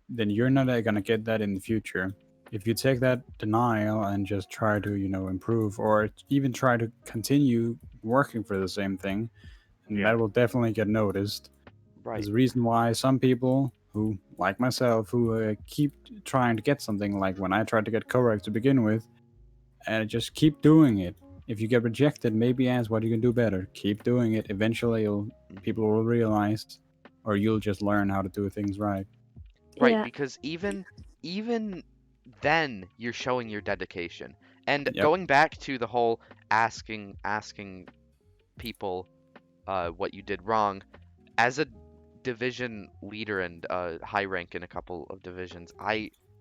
Then you're not gonna get that in the future. If you take that denial and just try to improve, or even try to continue working for the same thing, and Yeah. that will definitely get noticed. Right. There's a reason why some people who, like myself, who keep trying to get something, like when I tried to get correct to begin with, and just keep doing it. If you get rejected, maybe ask what you can do better. Keep doing it. Eventually, people will realize, or you'll just learn how to do things right. Right, Yeah. because even then you're showing your dedication. And Yep. going back to the whole asking people what you did wrong, as a division leader and high rank in a couple of divisions,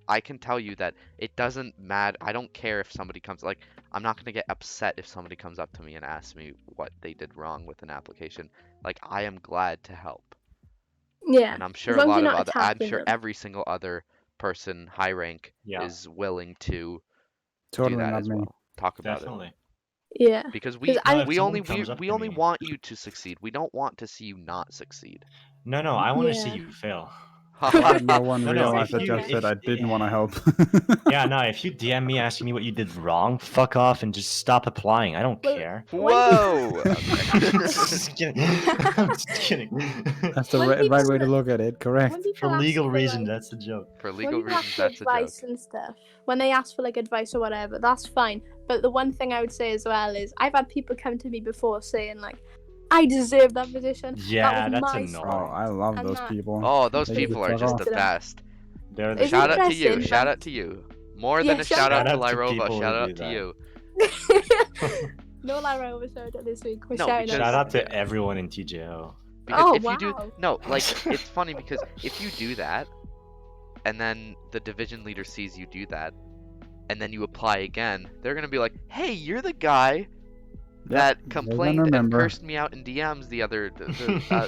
I can tell you that it doesn't matter. I don't care if somebody comes, like, I'm not going to get upset if somebody comes up to me and asks me what they did wrong with an application. Like, I am glad to help. Yeah. And I'm As sure long as you're not attacking them. every single other person high rank Yeah. is willing to do Totally that not as me. well. Talk about it. Definitely. Yeah. Because Because No, I, if someone comes up we to only me, want you to succeed. We don't want to see you not succeed. no, I want to see Yeah. you fail. Why did no one No, realize if I you just said I didn't want to help? yeah, no, if you DM me asking me what you did wrong, fuck off and just stop applying. I don't well, care. when Whoa. Just kidding. I'm just kidding. That's the When right people- way to look at it. Correct. when people For ask legal for, reasons, like, that's the joke. For when legal people ask reasons, for that's a joke. advice and stuff, when they ask for like advice or whatever, that's fine. But the one thing I would say as well is I've had people come to me before saying like, I deserve that position. Yeah, that was that's my annoying. Oh, I love And those that- people. Oh, those They can people are fuck just off. the to them. best. They're the It's Shout out to you. interesting, Shout but- out to you. More Yeah, than a shout shout out out to to Lyrova. people Shout who out do to that. you. No Lyra overshowed it this week. We're No, shouting because- Shout out to yeah. everyone in TJO. Because Oh, if you do wow. no, like, it's funny because if you do that and then the division leader sees you do that and then you apply again, they're gonna be like, hey, you're the guy that Yep, complained and remember. cursed me out in DMs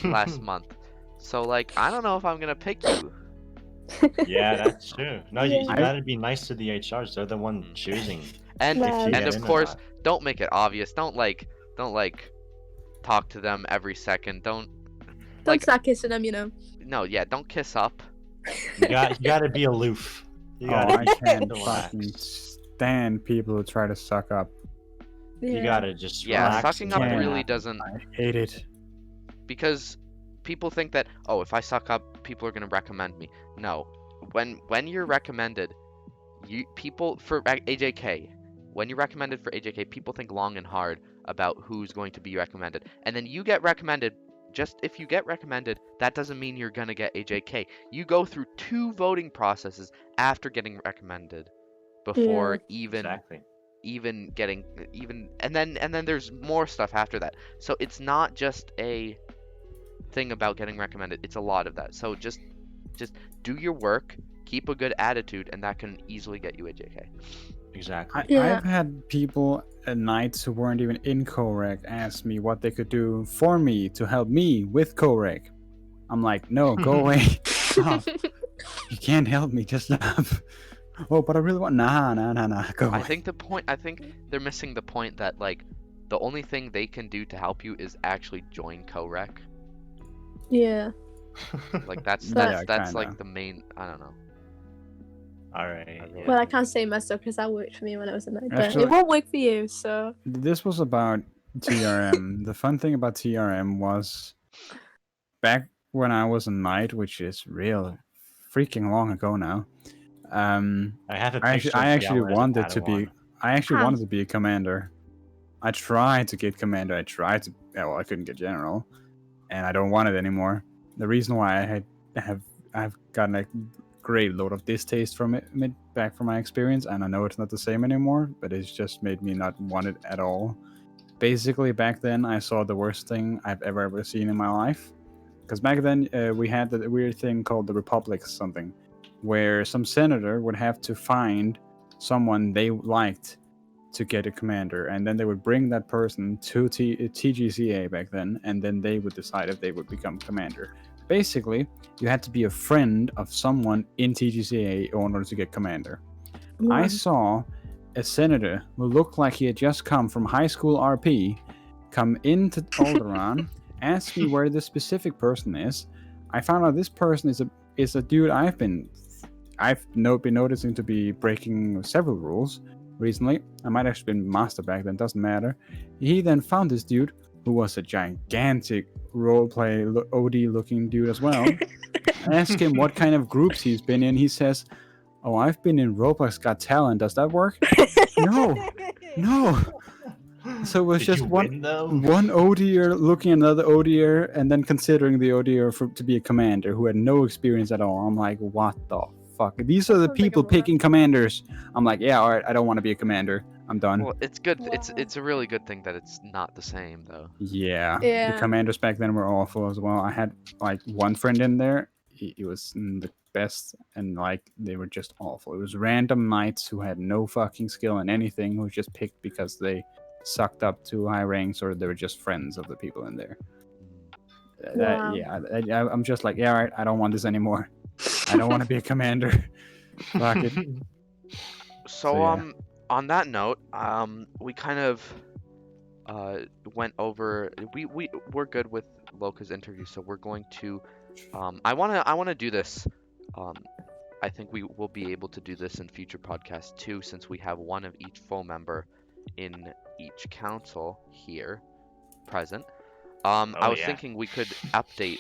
last month. So like, I don't know if I'm gonna pick you. Yeah, that's true. No, you Yeah. gotta be nice to the HRs. They're the one Mhm. choosing And if you Well, and get of in or course, not. don't make it obvious. Don't like talk to them every second. Don't don't start kissing them, you know. no, yeah, don't kiss up. You gotta be aloof. You Oh, gotta I be can't relaxed. fucking stand people who try to suck up. You Yeah. gotta just Yeah, relax. sucking and up let it really happen. doesn't, I hate it. because people think that, oh, if I suck up, people are gonna recommend me. No, when you're recommended, people for AJK, when you're recommended for AJK, people think long and hard about who's going to be recommended, and then you get recommended. Just if you get recommended, that doesn't mean you're gonna get AJK. You go through 2 voting processes after getting recommended before Exactly. even getting even and then there's more stuff after that. So it's not just a thing about getting recommended, it's a lot of that. So just do your work, keep a good attitude, and that can easily get you a JK. Exactly. Yeah. I've had people at nights who weren't even in CoRec ask me what they could do for me to help me with CoRec. I'm like, no, go away. Stop. You can't help me. Just stop. Oh, but I really want. Nah. Go away. I think they're missing the point that like the only thing they can do to help you is actually join CoRec. Yeah. Like that's But- that's kinda. like the main, I don't know. All right. Yeah. Well, I can't say much because that worked for me when I was a night, but Actually- it won't work for you. So This was about TRM. The fun thing about TRM was back when I was a knight, which is real freaking long ago now. I have a I picture. actually of Gala as a wanted to be. Padawan. I actually How? wanted to be a commander. I tried to get commander. I tried to. Yeah, well, I couldn't get general, and I don't want it anymore. The reason why I've gotten a great load of distaste from it back from my experience, and I know it's not the same anymore, but it's just made me not want it at all. Basically, back then I saw the worst thing I've ever seen in my life. Because back then we had the weird thing called the Republic something, where some senator would have to find someone they liked to get a commander, and then they would bring that person to TGCA back then, and then they would decide if they would become commander. Basically, you had to be a friend of someone in TGCA in order to get commander. I saw a senator who looked like he had just come from high school RP come into Alderaan, ask me where this specific person is. I found out this person is a dude I've been noticing to be breaking several rules recently. I might have actually been master back then, doesn't matter. He then found this dude who was a gigantic roleplay OD looking dude as well. I asked him what kind of groups he's been in. He says, "Oh, I've been in Roblox Got Talent. Does that work?" No. So it was Did just you one win, though? one ODer looking at another ODer and then considering the ODer to be a commander who had no experience at all. I'm like, what the fuck? These are the Sounds like a people lot. picking commanders. I'm like, yeah, all right, I don't want to be a commander. I'm done. Well, it's good. Wow. It's a really good thing that it's not the same though. Yeah. Yeah. The commanders back then were awful as well. I had like one friend in there. He was the best, and like they were just awful. It was random knights who had no fucking skill in anything, who was just picked because they sucked up to high ranks or they were just friends of the people in there. Wow. I'm just like, yeah, all right, I don't want this anymore. I don't want to be a commander. Fuck it. So yeah. on that note, we kind of went over. We're good with Loka's interview, so we're going to. I wanna do this. I think we will be able to do this in future podcasts too, since we have one of each full member in each council here present. I was yeah. thinking we could update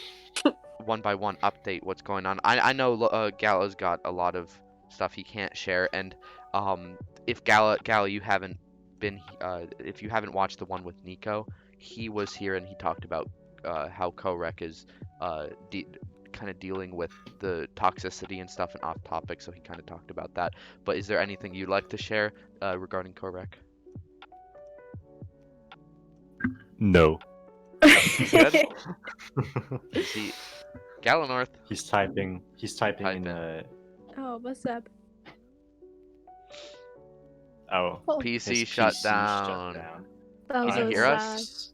one by one, update what's going on. I know Gala's got a lot of stuff he can't share, and if Gala you haven't been if you haven't watched the one with Nico, he was here and he talked about how CoRec is kind of dealing with the toxicity and stuff and off topic, so he kind of talked about that. But is there anything you'd like to share regarding CoRec? No. Good. See, Galanorth. He's typing. He's typing in. Typing. Oh, what's up? Oh. PC his shut PC down. That was Can so you hear sad. us?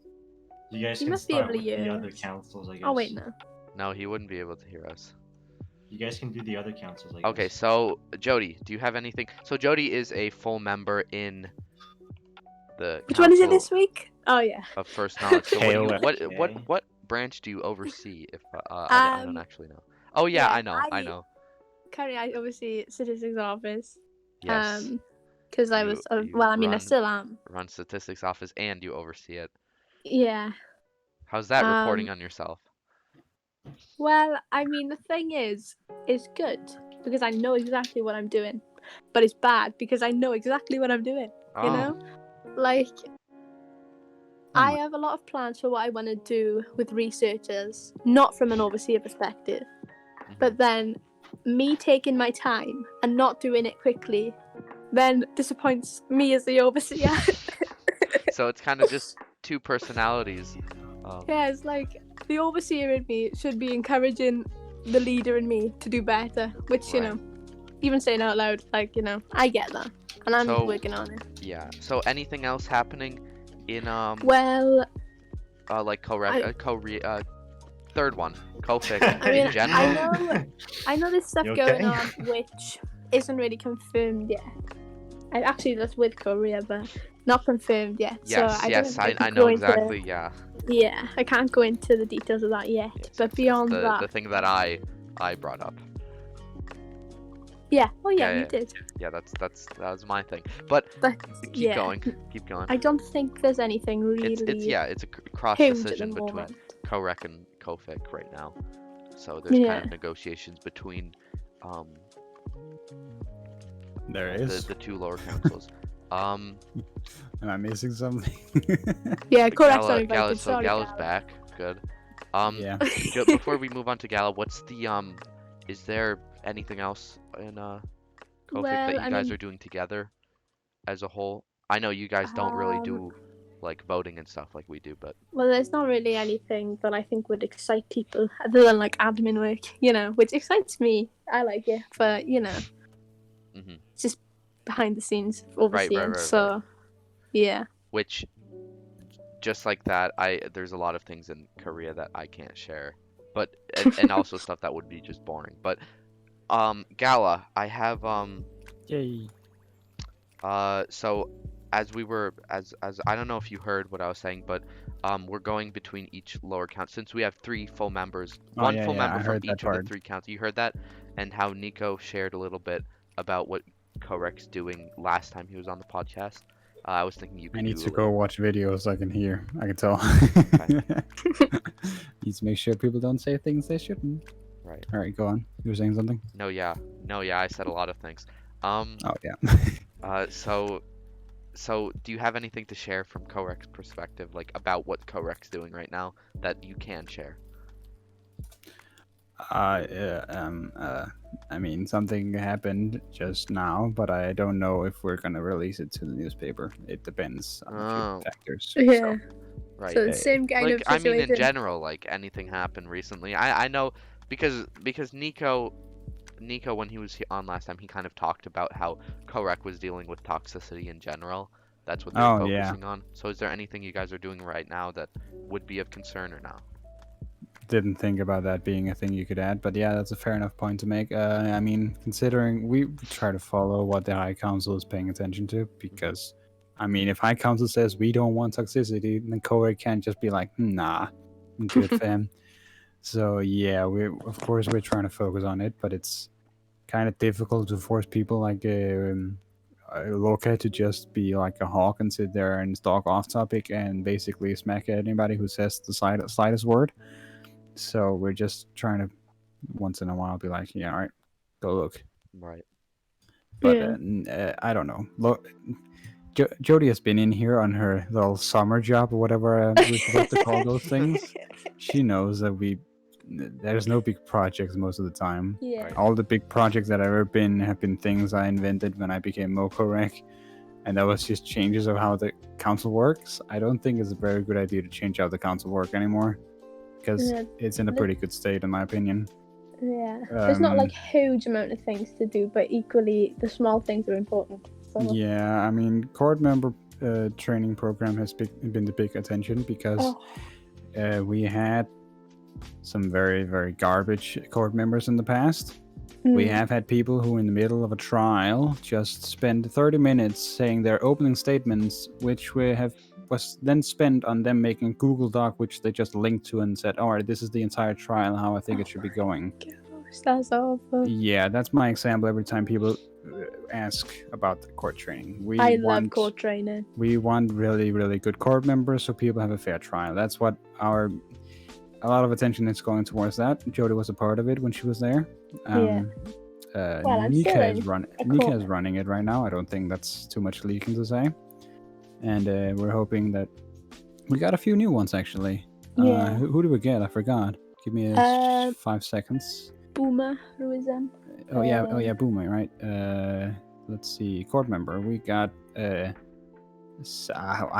You guys You can must be start able to with the hear other us. councils, I guess. Oh wait, no. No, he wouldn't be able to hear us. You guys can do the other councils, I guess. Okay, so Jody, do you have anything? So Jody is a full member in the Which one is it Council this week? Oh yeah. of First Knowledge. So what KOFK. what branch do you oversee? If I don't actually know. Oh yeah, yeah, I know. Currently, I oversee statistics office. Yes. Because I You- was, you well, I mean, I run- still am. Run statistics office and you oversee it. Yeah. How's that reporting on yourself? Well, I mean, the thing is, it's good because I know exactly what I'm doing, but it's bad because I know exactly what I'm doing. You know, like I have a lot of plans for what I want to do with researchers, not from an overseer perspective, but then me taking my time and not doing it quickly then disappoints me as the overseer. So it's kind of just two personalities. Yeah, it's like the overseer in me should be encouraging the leader in me to do better, which, you Right. know, even saying out loud, like, you know, I get that. And I'm So- working on it. Yeah. So anything else happening in Well, like third one, co-fic I mean, in general? I know there's stuff You going okay? on which isn't really confirmed yet. Actually, that's with Korea, but not confirmed yet. Yes, so I yes, don't I know exactly. Yeah. Yeah, I can't go into the details of that yet. Yes, but yes, beyond the that, thing that I brought up. yeah. Oh yeah, Yeah, you yeah. did. Yeah, that was my thing. But But keep yeah, going. Keep going. I don't think there's anything really It's a cross huge at the decision between moment. co-rec and co-fic right now. So there's kind Yeah. of negotiations between There is. the two lower councils. Am I missing something? Yeah, correct. Gala, Sorry, Gala, Viking. so Sorry, Gala's Gala. back. Good. Yeah. Before we move on to Gala, what's the is there anything else in co-fic that Well, you I guys mean- are doing together as a whole? I know you guys don't really Um, do like voting and stuff like we do, but Well, there's not really anything that I think would excite people other than like admin work, you know, which excites me. I like it, but you know, Mhm. it's just behind the scenes overseeing. right. So, yeah. which just like that, there's a lot of things in Korea that I can't share, but and also stuff that would be just boring. But Gala, I have Yay. so as I don't know if you heard what I was saying, but we're going between each lower count since we have 3 full members, Oh, one yeah, full yeah, member I from heard that each of the part. 3 counts. You heard that, and how Nico shared a little bit about what Korek's doing last time he was on the podcast. I was thinking you could I need do to a go watch videos I can hear. I can tell. Need to make sure people don't say things they shouldn't. Right. All right, go on. You were saying something? No, yeah, I said a lot of things. Oh yeah. So do you have anything to share from Korek's perspective, like about what Korek's doing right now that you can share? I mean, something happened just now, but I don't know if we're gonna release it to the newspaper. It depends on a Oh. few factors. Yeah. Right. So the same kind Like of I situation. mean, in general, like anything happened recently. I know because Nico when he was on last time, he kind of talked about how Korek was dealing with toxicity in general. That's what they're Oh, yeah. focusing on. So is there anything you guys are doing right now that would be of concern or no? Didn't think about that being a thing you could add, but yeah, that's a fair enough point to make. I mean, considering we try to follow what the High Council is paying attention to, because, I mean, if High Council says we don't want toxicity, then Korea can't just be like, nah, I'm good, fam. So yeah, of course we're trying to focus on it, but it's kind of difficult to force people like Loka to just be like a hawk and sit there and stalk off topic and basically smack at anybody who says the slightest word. So we're just trying to once in a while be like, yeah, all right, go look. Right. But Yeah. I don't know. Look, Jody has been in here on her little summer job or whatever we're supposed to call those things. She knows that there's no big projects most of the time. Yeah. All the big projects that I've ever been have been things I invented when I became Mokorek, and that was just changes of how the council works. I don't think it's a very good idea to change how the council work anymore, because Yeah, it's in a pretty good state in my opinion. Yeah. There's not Um, like huge amount of things to do, but equally the small things are important. So. Yeah, I mean, court member training program has been the big attention because we had some very, very garbage court members in the past. We have had people who, in the middle of a trial, just spend 30 minutes saying their opening statements, which was then spent on them making a Google Doc, which they just linked to and said, "All right, this is the entire trial, how I think it should be going." Gosh, that's awful. Yeah, that's my example every time people ask about the court training. I love court training. We want really, really good court members so people have a fair trial. That's what a lot of attention is going towards that. Jodie was a part of it when she was there. Well, I'm Nika is running it right now. I don't think that's too much leaking to say. And we're hoping that we got a few new ones actually. Yeah. Who do we get? I forgot. Give me 5 seconds. Boomer Ruizan. Oh yeah, Boomer, right? Let's see, court member. We got I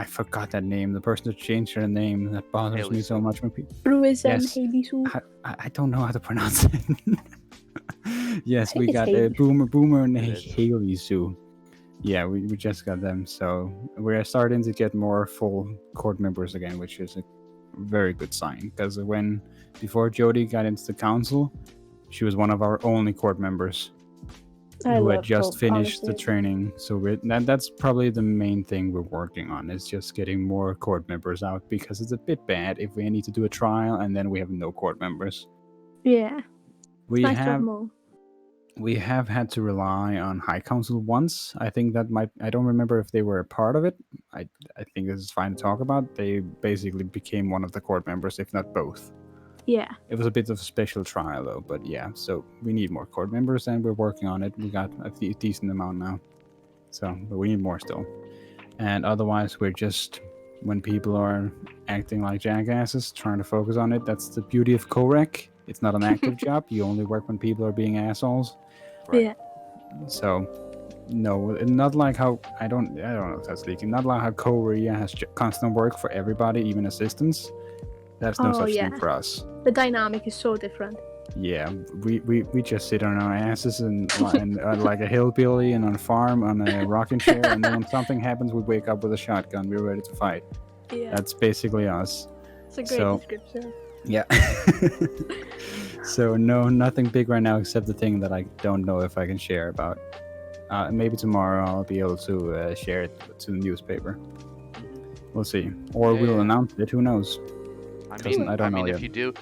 forgot that name. The person who changed their name, that bothers me so much when people. Ruizan, Yes. Tintysu. I don't know how to pronounce it. Yes, we it's got Haley. Boomer and It is. Haley Sue. Yeah, we just got them. So we're starting to get more full court members again, which is a very good sign. Because before Jodie got into the council, she was one of our only court members who had just finished the training. So that's probably the main thing we're working on, is just getting more court members out, because it's a bit bad if we need to do a trial and then we have no court members. Yeah. We Nice to have have more. we have had to rely on High Council once. I think I don't remember if they were a part of it. I think this is fine to talk about. They basically became one of the court members, if not both. Yeah. It was a bit of a special trial though, but yeah, so we need more court members and we're working on it. We got a decent amount now. But we need more still. And otherwise we're just, when people are acting like jackasses, trying to focus on it. That's the beauty of co-rec. It's not an active job. You only work when people are being assholes. Right. Yeah. So, no, not like how I don't know if that's leaking. Not like how Korea has constant work for everybody, even assistants. That's no such thing for us. The dynamic is so different. Yeah, we just sit on our asses and like a hillbilly and on a farm on a rocking chair, and then when something happens, we wake up with a shotgun. We're ready to fight. Yeah. That's basically us. It's a great description. Yeah. So no, nothing big right now except the thing that I don't know if I can share about. Maybe tomorrow I'll be able to share it to the newspaper. We'll see, or we'll announce it. Who knows? I don't know mean, yet. if you do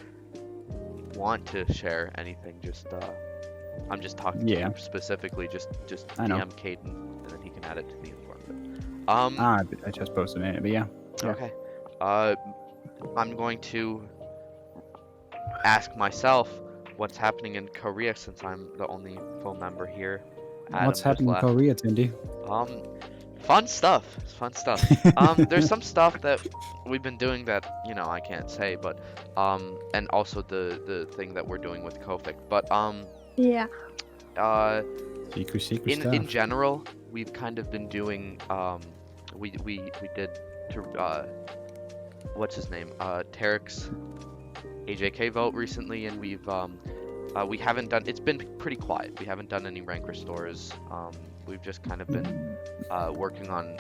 want to share anything, just I'm just talking to you specifically. Just I know. DM Caden, and then he can add it to the informative. I just posted it, but yeah. Okay. I'm going to ask myself what's happening in Korea, since I'm the only full member here. What's happening in Korea, Tindy? Fun stuff. It's fun stuff. There's some stuff that we've been doing that I can't say, but and also the thing that we're doing with Kofic. But yeah. Secret stuff. In general, we've kind of been doing we did to what's his name, Tarek's AJK vote recently, and we haven't done. It's been pretty quiet. We haven't done any rank restores. We've just kind of been working on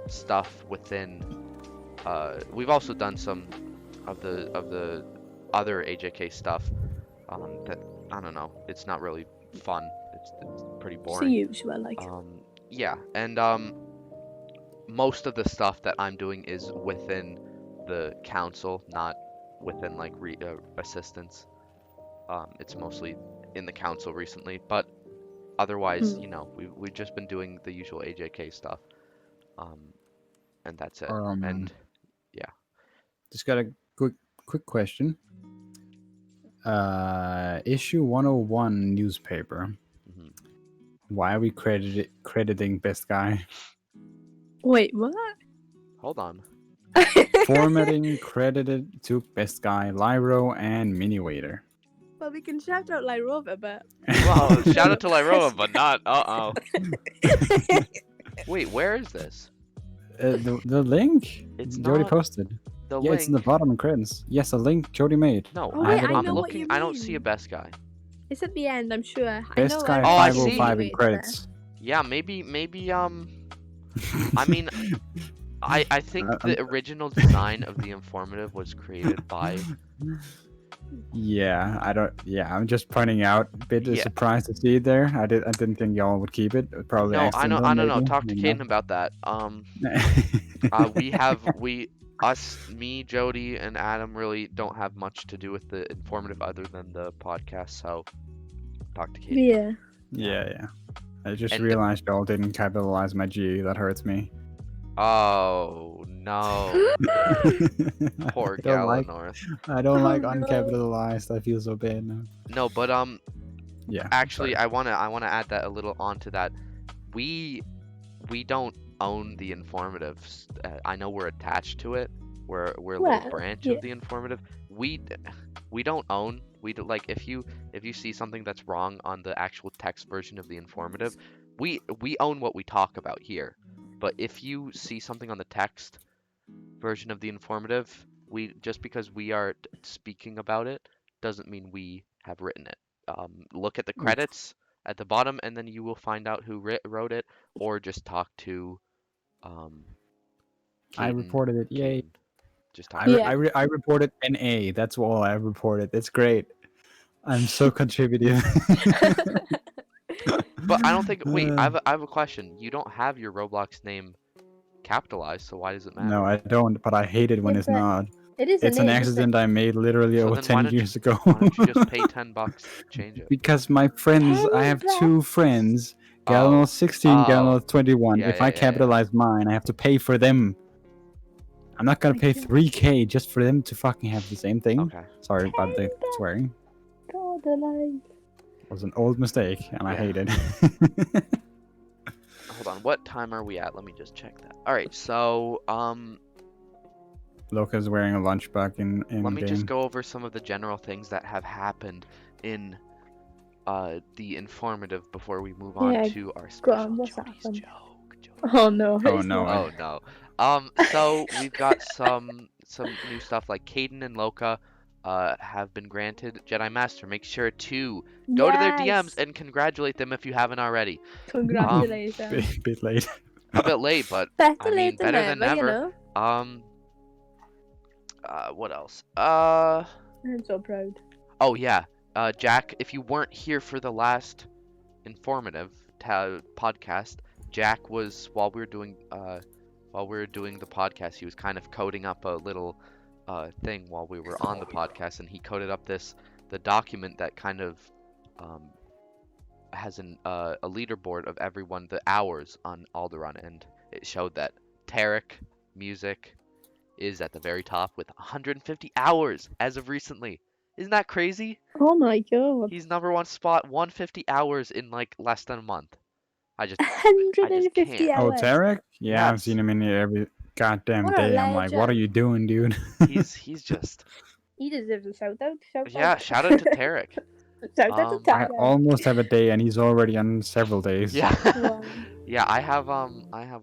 stuff within. We've also done some of the other AJK stuff that I don't know. It's not really fun. It's pretty boring. It's the usual, like. Yeah, and most of the stuff that I'm doing is within the council, not within like assistance. It's mostly in the council recently, but otherwise, we've just been doing the usual AJK stuff, and that's it. And yeah, just got a quick question. Issue 101 newspaper. Mm-hmm. Why are we crediting best guy? Wait, what? Hold on. Formatting credited to best guy, Lyro, and Miniwader. Well, we can shout out Lyrova, but. Well, shout out to Lyroa, but not. Wait, where is this? The link. It's Jodie not posted. the Yeah, link. it's in the bottom of credits. Yes, a link Jodie made. No, Oh, wait, I I'm know what looking. you I don't mean. see a best guy. It's at the end, I'm sure. Best guy Oh, I see. 505 in credits. Yeah, maybe I mean, I think the original design of the informative was created by. Yeah, I don't. Yeah, I'm just pointing out. A bit Yeah. surprised to see it there. I didn't think y'all would keep it. Probably No, I accidental, don't know. maybe. Talk to You Caden about that. Me, Jody, and Adam really don't have much to do with the informative other than the podcast. So, talk to Caden. Yeah. Yeah. I just And- realized y'all didn't capitalize my G. That hurts me. Oh no, poor I don't like. Galanor. I don't Oh, like no. uncapitalized. I feel so bad now. No, but Yeah. actually, I wanna add that a little onto that. We don't own the informative. I know we're attached to it. We're a little Well, branch yeah. of the informative. We don't own. Like if you see something that's wrong on the actual text version of the informative, we own what we talk about here. But if you see something on the text version of the informative, just because we are speaking about it doesn't mean we have written it. Look at the credits at the bottom, and then you will find out who wrote it, or just talk to I Caden. reported it. Yay. Caden. Just talk. I reported an A. That's all I reported. It's great. I'm so contributive. But I don't think. Wait, I have a question. You don't have your Roblox name capitalized, so why does it matter? No, I don't. But I hate it when Yeah, it's but not. It is It's a an name, isn't accident I made literally So over then why 10 don't you- years ago. Why don't you just pay $10 to change it? Because my friends, I have two friends, Galano 16, Galano 21. Yeah, If yeah, I yeah. capitalize mine, I have to pay for them. I'm not gonna pay Okay. 3K just for them to fucking have the same thing. Okay. Sorry about the swearing. God alive. It was an old mistake, and I Yeah. hate it. Hold on. What time are we at? Let me just check that. All right. So Loka's wearing a lunchbox in let me game. just go over some of the general things that have happened in the informative before we move on Yeah, to our go special on, what's Jody's happened? joke. Oh no. Oh, it's no. not. Oh no. So we've got some new stuff like Caden and Loka have been granted Jedi Master. Make sure to go to their DMs Yes. and congratulate them if you haven't already. Congratulations. Bit late. A bit late, but Better I mean, late than better than never, you never. know. What else? I'm so proud. Oh yeah. Jack, if you weren't here for the last informative podcast, Jack was while we were doing the podcast, he was kind of coding up a little thing while we were on the podcast, and he coded up the document that kind of has a leaderboard of everyone, the hours on Alderaan, and it showed that Tarek Music is at the very top with 150 hours as of recently. Isn't that crazy? Oh my god. He's number one spot, 150 hours in like less than a month. I just 150 can't. Oh, hours. Tarek? Yeah, I've Yes. seen him in here every goddamn What a day. I'm like, what are legend. you doing, dude? He's just He deserves a shout out. yeah. Shout out to Tarek. Shout out to I Tarek. almost have a day, and he's already on several days. Yeah. Wow. Yeah. I have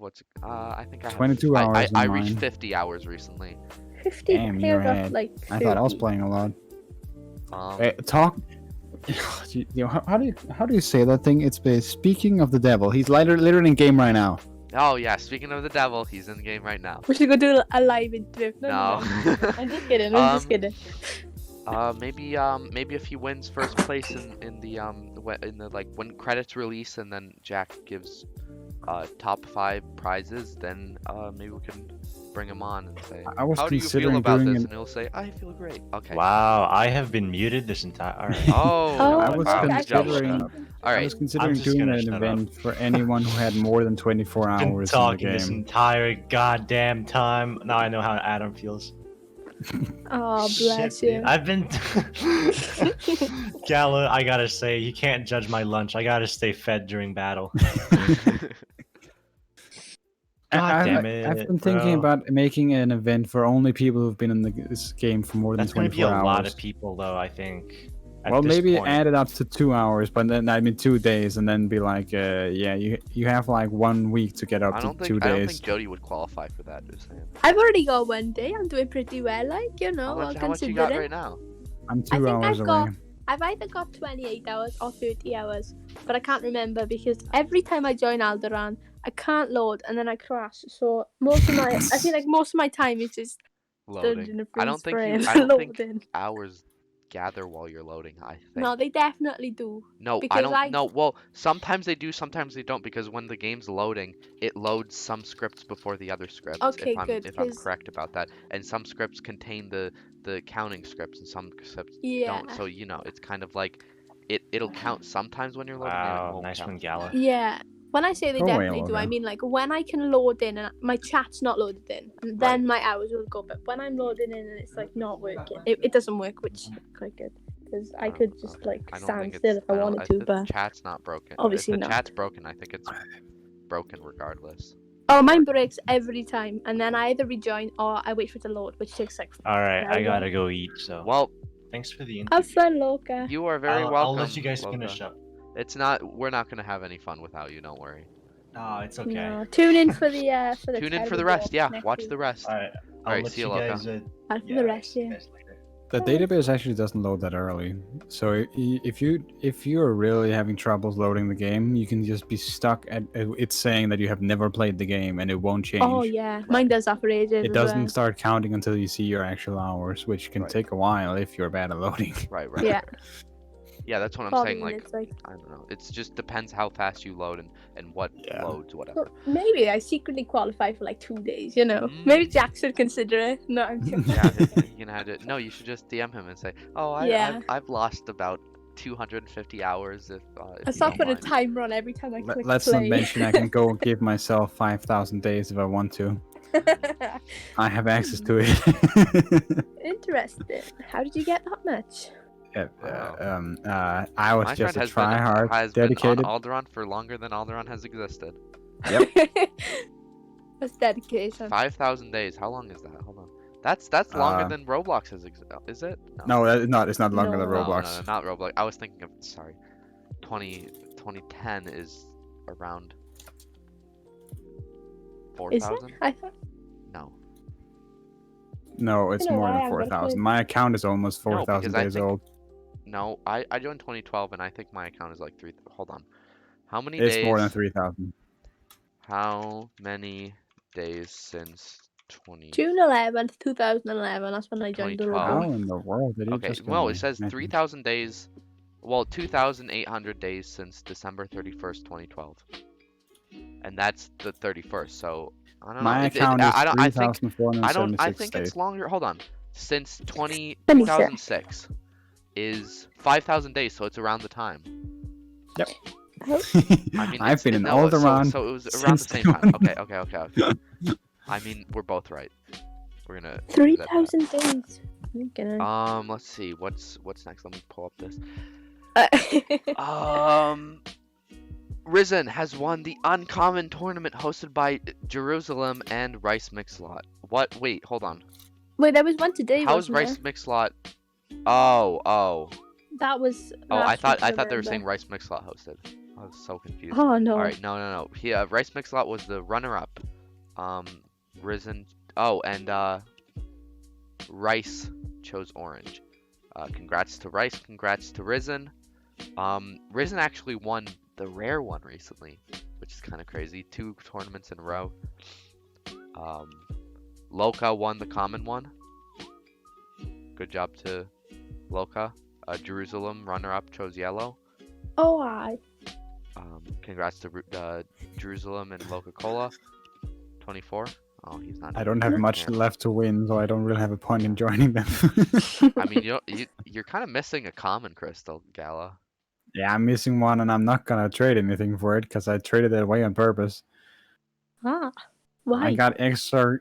what's I think I have 22 hours I in reached mine. 50 hours recently. 50. Damn, I think you're I got ahead. like I thought I was 30. playing a lot. Um, Talk. You know, how do you say that thing? It's speaking of the devil. He's literally in game right now. oh yeah. Speaking of the devil, he's in the game right now. We should go do a live interview. No. No. I'm just kidding. I'm just Um, kidding. Maybe if he wins first place in the like when credits release, and then Jack gives top 5 prizes, then maybe we can bring him on and say, I was how do you feel considering about doing this? an- And he'll say, I feel great. Okay. Wow, I have been muted this entire. All right. Oh, I was wow. that's considering- actually- All I right. was considering just doing gonna an shut up. event for anyone who had more than 24 Been hours in the talking this game. entire goddamn time. Now I know how Adam feels. Oh, bless Shit, dude. you. I've been. Gala, I gotta say, you can't judge my lunch. I gotta stay fed during battle. God damn it! I've been thinking bro. about making an event for only people who've been in this game for more than That's gonna 24 be a hours. lot of people, though. I think. At Well, this maybe point. add it up to 2 hours, but then 2 days, and then be like, yeah, you have like 1 week to get up I to don't 2 think I don't days. think Jody would qualify for that. Just saying. I've already got one day. I'm doing pretty well, like, you know, How much you considering. got right now? I'm I 2 think hours I've away. got- I've either got 28 hours or 30 hours, but I can't remember because every time I join Alderaan, I can't load, and then I crash. So most of my, I feel like most of my time is just stood in Loading. a I freeze don't think frame you. I don't think loading. hours gather while you're loading. I think. No, they definitely do. No, I because don't know. Well, sometimes they do, sometimes they don't, because when the game's loading, it loads some scripts before the other scripts. Okay, good, If I'm 'cause- correct about that, and some scripts contain the counting scripts, and some scripts Yeah. don't. So it's kind of like it'll count sometimes when you're loading, and it Wow, won't nice count. one, Gala. Yeah. When I say they Go away, definitely do, I Logan. mean like when I can load in and my chat's not loaded in, and then my hours will go. But when I'm loading in and it's like not working, it doesn't work, which is quite good because I could just like I don't stand think still it's. if I wanted to. The But chat's not broken. obviously if the not. chat's broken, I think it's broken regardless. Oh, mine breaks every time, and then I either rejoin or I wait for it to load, which takes like. All right, I very long. gotta go eat. So Well, thanks for the Have interview. fun, Loka. you are very I'll welcome. let you guys Loka. finish up. It's not. We're not gonna have any fun without you. Don't worry. No, it's okay. No. Tune in for the Tune in for terrible the rest. walk Yeah, next watch week. the rest. All right, I'll Alright, let see you you, Loka. guys. And for the rest, see you yeah. guys later. The database actually doesn't load that early. So if you're really having troubles loading the game, you can just be stuck at it's saying that you have never played the game and it won't change. Oh yeah, mine does that for ages. It as doesn't well. start counting until you see your actual hours, which can Right. take a while if you're bad at loading. Right. Yeah. Yeah, that's what I'm 40 saying. Like, minutes, like. I don't know. It's just depends how fast you load and what Yeah. loads, whatever. Well, maybe I secretly qualify for like 2 days, you know. Mm. Maybe Jack should consider it. No, I'm joking. Yeah, you can have it. No, you should just DM him and say, "Oh, Yeah. I've lost about 250 hours if I you start don't putting a mind." timer on every time I click Let's play. not mention I can go give myself 5,000 days if I want to. I have access to it. Interesting. How did you get that much? I was My just friend a tryhard, has dedicated. been on Alderaan for longer than Alderaan has existed. That's dedication. 5,000 days. How long is that? Hold on. That's longer than Roblox has existed. Is it? No, it's not. It's not longer than No. Roblox. No, not Roblox. I was thinking of 2010 is around Is it? 4,000. I thought. No. No, it's You know more why than I'm gonna 4,000. put- My account is almost No, 4,000 because I days think- old. No, I joined 2012 and I think my account is like 3. Hold on. How many It's days? more than 3,000. How many days since 20? June 11th, 2011. That's when I joined the 2012. Robo. How in the world did you Okay, just? well, it says 3,000 days. Well, 2,800 days since December 31st, 2012. And that's the 31st. So I don't know. My account is I think 3,476 I think days. it's longer. Hold on. Since Let me check. 2006 is 5,000 days, so it's around the time. Yep. I mean, I've been in no, Alderaan. so it was around the since same time. Okay. I mean, we're both right. We're gonna leave it at that. 3,000 days. Okay. Let's see. What's next? Let me pull up this. Risen has won the Uncommon Tournament hosted by Jerusalem and Rice Mixlot. What? Wait, hold on. Wait, there was one today. How's wasn't Rice there? Mixlot? Oh. That was. Oh, I last thought week, they were November. saying Rice Mixlot hosted. I was so confused. Oh no. All right, no. Rice Mixlot was the runner-up. Risen. Oh, and Rice chose orange. Congrats to Rice. Congrats to Risen. Risen actually won the rare one recently, which is kind of crazy. 2 tournaments in a row. Loka won the common one. Good job to Loka. Jerusalem runner-up chose yellow. Oh, I. Congrats to Jerusalem and Coca-Cola. 24. Oh, he's not. I don't have much Yeah. left to win, so I don't really have a point in joining them. I mean, you're kind of missing a common crystal, Gala. Yeah, I'm missing one, and I'm not gonna trade anything for it because I traded it away on purpose. Ah. Why? I got Exor.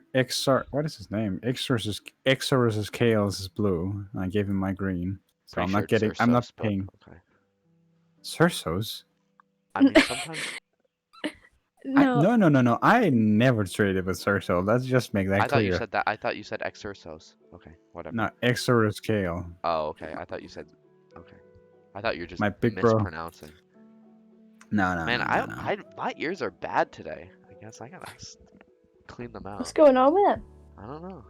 What is his name? Exorus Chaos is blue. And I gave him my green, so Pretty I'm sure not it's getting. I'm not Ursos, but paying. Okay. Cersos? I mean, sometimes. No. No. I never traded with Cerso. Let's just make that I thought clear. you said that. I thought you said Exorsos. Okay, whatever. No, Exorus Kale. Oh, okay. I thought you said. Okay. I thought you were just My big bro. mispronouncing. No. Man, no. my ears are bad today. I guess I gotta clean them What's out. going on with I don't know.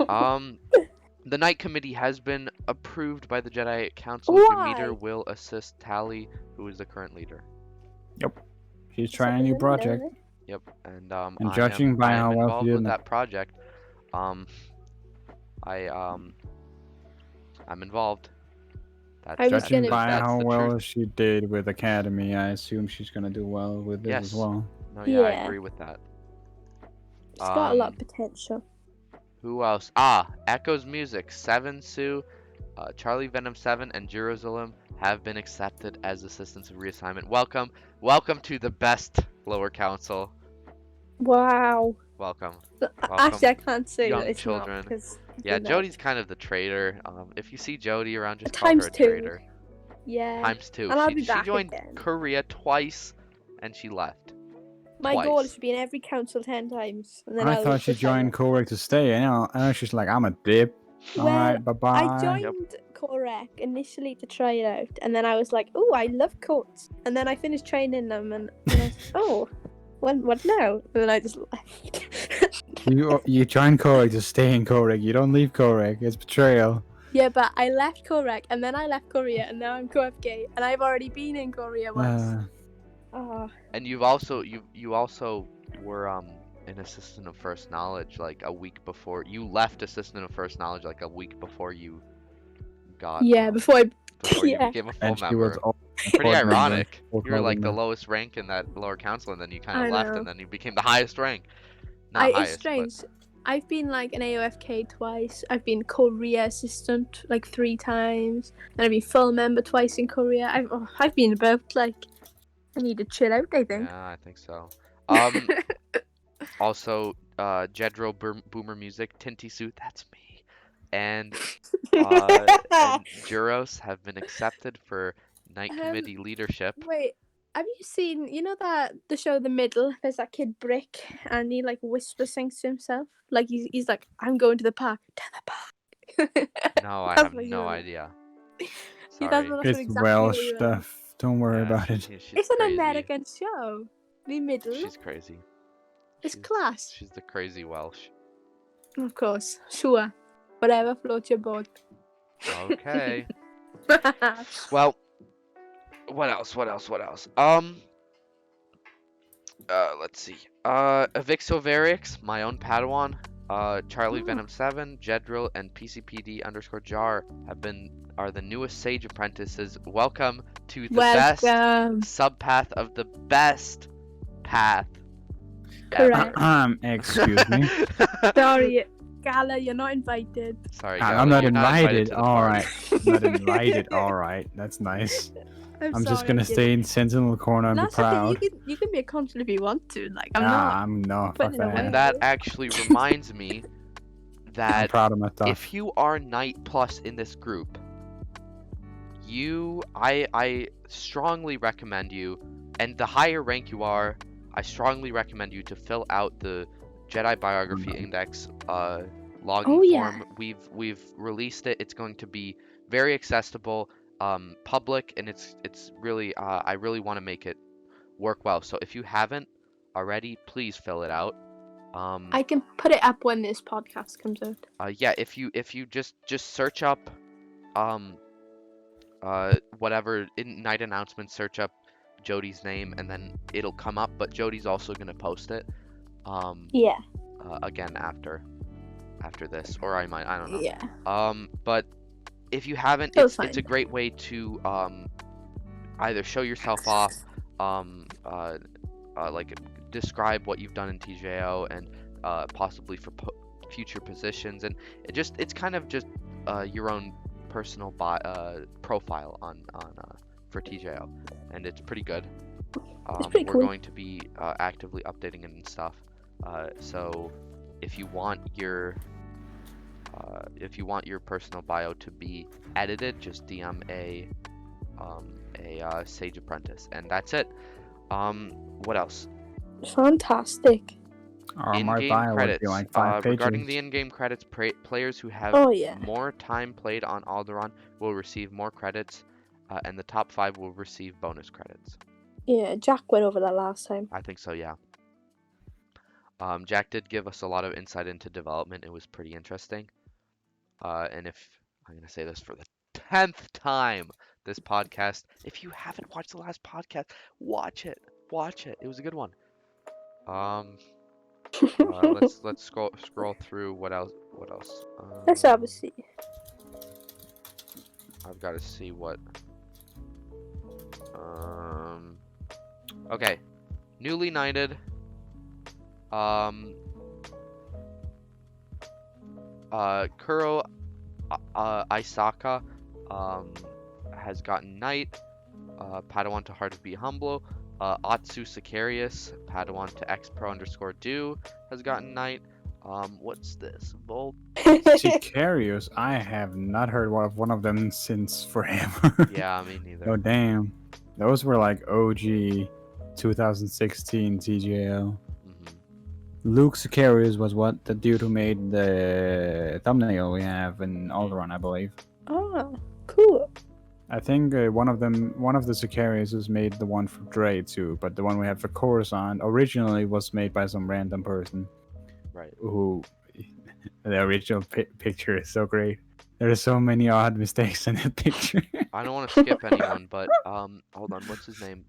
them? The night committee has been approved by the Jedi Council. Demeter Why? will assist Tally, who is the current leader. Yep. She's trying a new project. Yep, and And I judging am by I am how well she involved did with in that project. I'm involved. I was Judging gonna- by that's how the well truth. she did with Academy, I assume she's gonna do well with this as Yes. well. No, yeah, I Yeah. agree with that. She's got a lot of Um, potential. Who else? Echo's Music, Seven Sue, Charlie Venom 7, and Jerusalem have been accepted as assistants of reassignment. Welcome to the best lower council. Wow. Welcome. Actually, I can't say young that it's children. not because Yeah, Jody's kind of the traitor. If you see Jody around, just call Times her a two. traitor. Yeah. Times 2. And I'll She be back joined again. Korea twice, and she left. My goal is Twice. to be in every council 10 times, and then I I'll thought she retire. joined Korek to stay, and she's like, I'm a dip. Well, Alright, bye bye. I joined Corec initially to try it out, and then I was like, "Oh, I love coats," and then I finished training them, and I was, "Oh, what now?" And then I just left. You join Korek to stay in Korek. You don't leave Korek. It's betrayal. Yeah, but I left Corec, and then I left Korea, and now I'm Co-FK, and I've already been in Korea once. Oh, And you also were an assistant of first knowledge like a week before. You left assistant of first knowledge like a week before you got yeah. Before I, before you yeah. became a full And she member. was all Pretty board member, ironic. full You were board like the member. lowest rank in that lower council, and then you kind I of left, know. and then you became the highest rank. Not It's highest, strange. I've been like an AOFK twice. I've been Korea assistant like 3 times, and I've been full member twice in Korea. I've been about like I need to chill out. I but think. yeah, I think so. Also, Jedro Boomer Music, Tintysu, that's me, and Juros have been accepted for night committee leadership. Wait, have you seen the show The Middle? There's that kid Brick, and he like whisper sings to himself. Like he's like, "I'm going to the park." To the park. No, I That's have what you no were- idea. See, Sorry. that's It's exactly Welsh what you were. stuff. Don't worry Yeah, about it. she's It's an crazy. American show. The Middle. She's crazy. It's She's- class. She's the crazy Welsh. Of course, sure. Whatever floats your boat. Okay. Well, what else? Let's see. Avixovarix, my own Padawan, Charlie Oh. Venom 7, Jedril, and PCPD_jar are the newest Sage apprentices. Welcome to the best Welcome. subpath of the best path. Correct. Excuse me. Sorry, Gala, you're not invited. Sorry, I'm Gala, not you're invited. to the All party. right. Not invited. All right. That's nice. I'm just sorry, gonna I'm stay kidding. in Sentinel Corner and be That's okay. proud. You can be a consul if you want to. Like I'm Nah, not. I'm not. putting Fuck it away. that. And that actually reminds me I'm that proud of my stuff. if you are Knight Plus in this group, I strongly recommend you, and the higher rank you are, I strongly recommend you to fill out the Jedi Biography Index logging Oh, yeah. form. We've released it. It's going to be very accessible, public, and it's really I really want to make it work well. So if you haven't already, please fill it out. I can put it up when this podcast comes out. Yeah, if you just search up whatever in night announcements, search up Jody's name, and then it'll come up, but Jody's also gonna post it Yeah. again after this, or I don't know. Yeah. But if you haven't, It'll it's a find. great way to either show yourself off, like describe what you've done in TJO, and possibly for future positions, and it's kind of just your own personal profile on for TJO, and it's pretty good. It's pretty We're cool. going to be actively updating it and stuff. So if you want your personal bio to be edited, just DM a Sage Apprentice, and that's it. What else? Fantastic. My In-game bio would credits. be like 5 pages. Regarding the in-game credits, players who have Oh yeah. more time played on Alderaan will receive more credits, and the top 5 will receive bonus credits. Yeah. Jack went over that last time. I think so, yeah. Jack did give us a lot of insight into development. It was pretty interesting. And if I'm going to say this for the 10th time, this podcast, if you haven't watched the last podcast, watch it. watch it. It was a good one. Let's scroll through. What else? Let's have a see. I've got to see what. Okay, newly knighted. Kuro Isaka has gotten knight. Padawan to Heart of Be Humble. Atsu Sicarius, Padawan to Xpro_do has gotten knight. What's this? Volt. Sicarius, I have not heard of one of them since forever. Yeah, me neither. Oh damn, those were like OG 2016 TJL. Luke Sicarius was what the dude who made the thumbnail we have in Alderaan, I believe. Oh, cool. I think one of the Sicariuses made the one for Dre too, but the one we have for Coruscant originally was made by some random person. Right. Who the original picture is so great. There are so many odd mistakes in that picture. I don't want to skip anyone, but hold on, what's his name?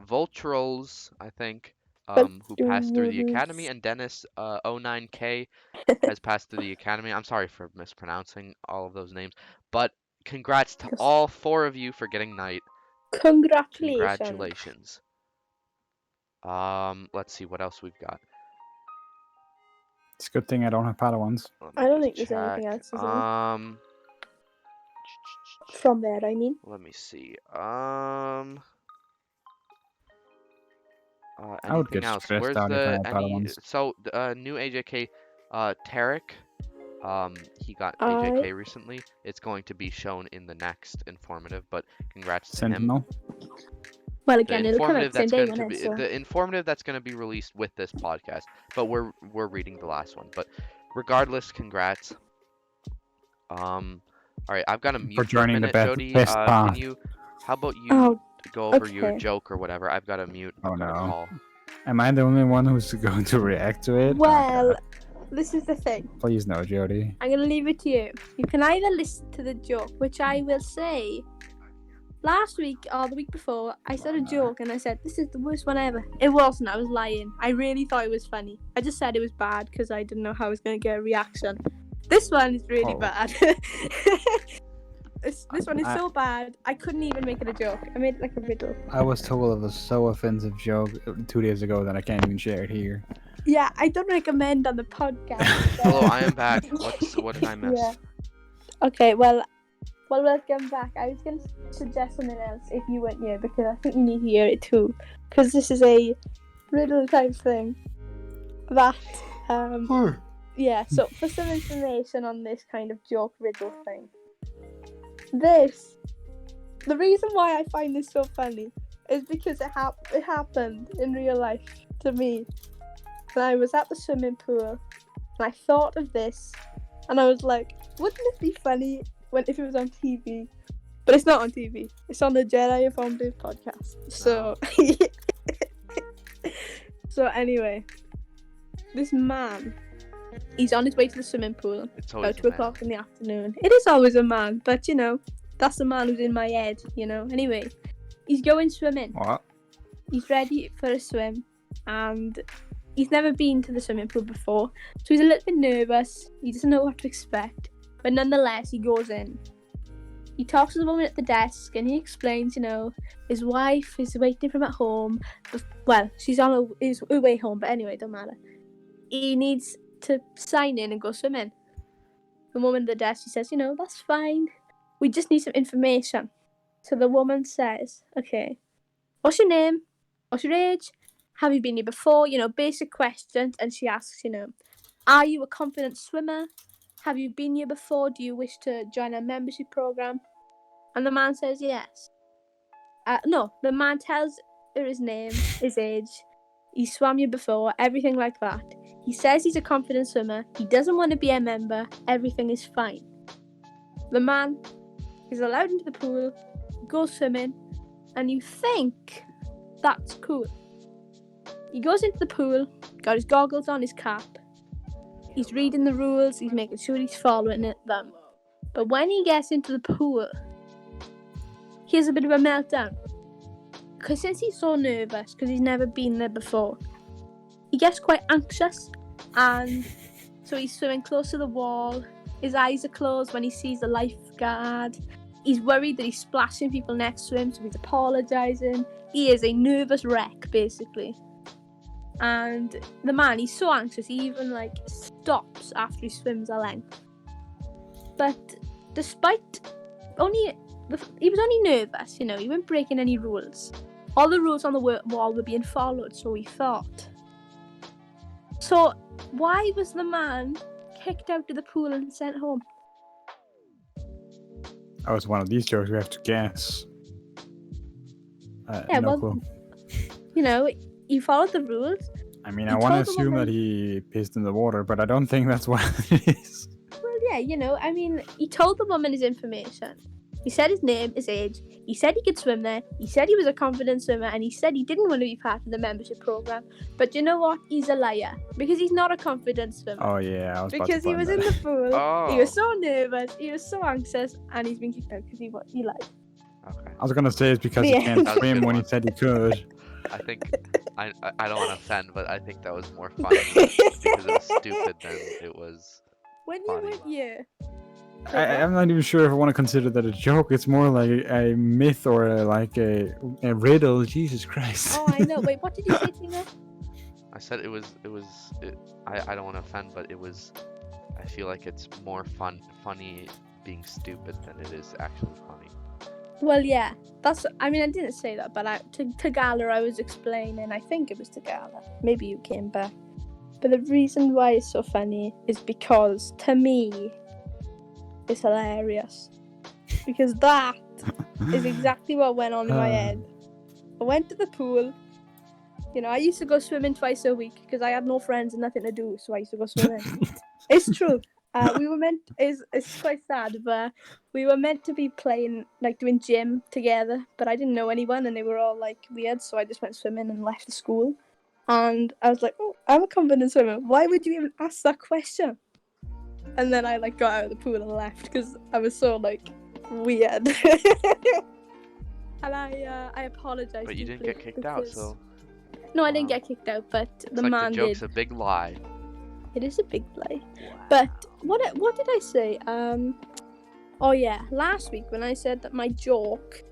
Voltros, I think. Who passed through the academy, and Dennis 09K has passed through the academy. I'm sorry for mispronouncing all of those names, but congrats to all 4 of you for getting knight. Congratulations. Let's see what else we've got. It's a good thing I don't have Padawans. I don't think there's anything else, is there? From there, I mean. Let me see. I would get Anything else? stressed Where's out if I the had Padawans. So new AJK Tarek, he got AJK recently. It's going to be shown in the next informative, but congrats to him. Sentinel. Well, again, it'll come out the same day, won't it? So. The informative that's going to be released with this podcast, but we're reading the last one. But regardless, congrats. All right, I've got a mute For joining minute, the Jody. best Can you? How about you go over your okay. joke or whatever? I've got a mute. Oh I've got a no. call. Am I the only one who's going to react to it? Well, this is the thing. Please no, Jody. I'm going to leave it to you. You can either listen to the joke, which I will say. Last week or the week before, I said a joke and I said, this is the worst one ever. It wasn't. I was lying. I really thought it was funny. I just said it was bad because I didn't know how I was going to get a reaction. This one is really bad. This one is so bad, I couldn't even make it a joke. I made it like a riddle. I was told of a so offensive joke 2 days ago that I can't even share it here. Yeah, I don't recommend on the podcast. Hello, I am back. What did I miss? Yeah. Okay, well, welcome back. I was going to suggest something else if you weren't here, because I think you need to hear it too. Because this is a riddle type thing. That, yeah, so for some information on this kind of joke riddle thing. The reason why I find this so funny is because it happened in real life to me. And I was at the swimming pool and I thought of this and I was like, wouldn't it be funny if it was on TV? But it's not on TV. It's on the Jedi Informative podcast. So, so anyway, this man, he's on his way to the swimming pool about 2 o'clock in the afternoon. It is always a man, but you know, that's the man who's in my head, you know. Anyway, he's going swimming. What? He's ready for a swim and he's never been to the swimming pool before. So he's a little bit nervous. He doesn't know what to expect. But nonetheless, he goes in. He talks to the woman at the desk and he explains, you know, his wife is waiting for him at home. Well, she's on her way home, but anyway, don't matter. He needs to sign in and go swimming. The woman at the desk, she says, you know, that's fine. We just need some information. So the woman says, okay, what's your name? What's your age? Have you been here before? You know, basic questions. And she asks, you know, are you a confident swimmer? Have you been here before? Do you wish to join a membership program? And the man says yes. No, the man tells her his name, his age. He swam here before, everything like that. He says he's a confident swimmer. He doesn't want to be a member. Everything is fine. The man is allowed into the pool, goes swimming, and you think that's cool. He goes into the pool, got his goggles on, his cap. He's reading the rules, he's making sure he's following them. But when he gets into the pool, he has a bit of a meltdown. because since he's so nervous, because he's never been there before, he gets quite anxious, and so he's swimming close to the wall. His eyes are closed when he sees the lifeguard. He's worried that he's splashing people next to him, so he's apologising. He is a nervous wreck, basically. And the man, he's so anxious, he even like stops after he swims a length. But despite he was only nervous, you know, he wasn't breaking any rules. All the rules on the wall were being followed, so he thought. So why was the man kicked out of the pool and sent home? That was one of these jokes we have to guess. Yeah, no well, clue. you know, he followed the rules. I mean, he I want to told the assume woman- that he pissed in the water, but I don't think that's what it is. Well, yeah, you know, I mean, he told the woman his information. He said his name, his age. He said he could swim there. He said he was a confident swimmer, and he said he didn't want to be part of the membership program. But you know what? He's a liar because he's not a confident swimmer. Oh yeah, I was about Because to he find was that. in the pool. Oh. He was so nervous. He was so anxious, and he's been kicked out because he lied. Okay. I was gonna say it's because he Yeah. can't That was a swim good when he one. said he could. I think I don't want to offend, but I think that was more funny because it was stupid than it was. When you Funny. went, yeah. I'm not even sure if I want to consider that a joke. It's more like a myth or a riddle. Jesus Christ. Oh, I know. Wait, what did you say, Tina? I said it was. I don't want to offend, but it was. I feel like it's more funny being stupid than it is actually funny. Well, yeah. I mean, I didn't say that, but to Gala, I was explaining. I think it was to Gala. Maybe you came back. But the reason why it's so funny is because, to me, it's hilarious. Because that is exactly what went on in my head. I went to the pool. You know, I used to go swimming twice a week because I had no friends and nothing to do, so I used to go swimming. It's true. We were meant. It's quite sad, but we were meant to be playing, like doing gym together. But I didn't know anyone, and they were all like weird. So I just went swimming and left the school. And I was like, "Oh, I'm a confident swimmer. Why would you even ask that question?" And then I like got out of the pool and left because I was so like weird. And I apologized. But you didn't deeply get kicked out, because- so No, I didn't Wow. get kicked out, but it's the like man the joke's did. a big lie. It is a big lie. But what did I say? Oh yeah, last week when I said that my joke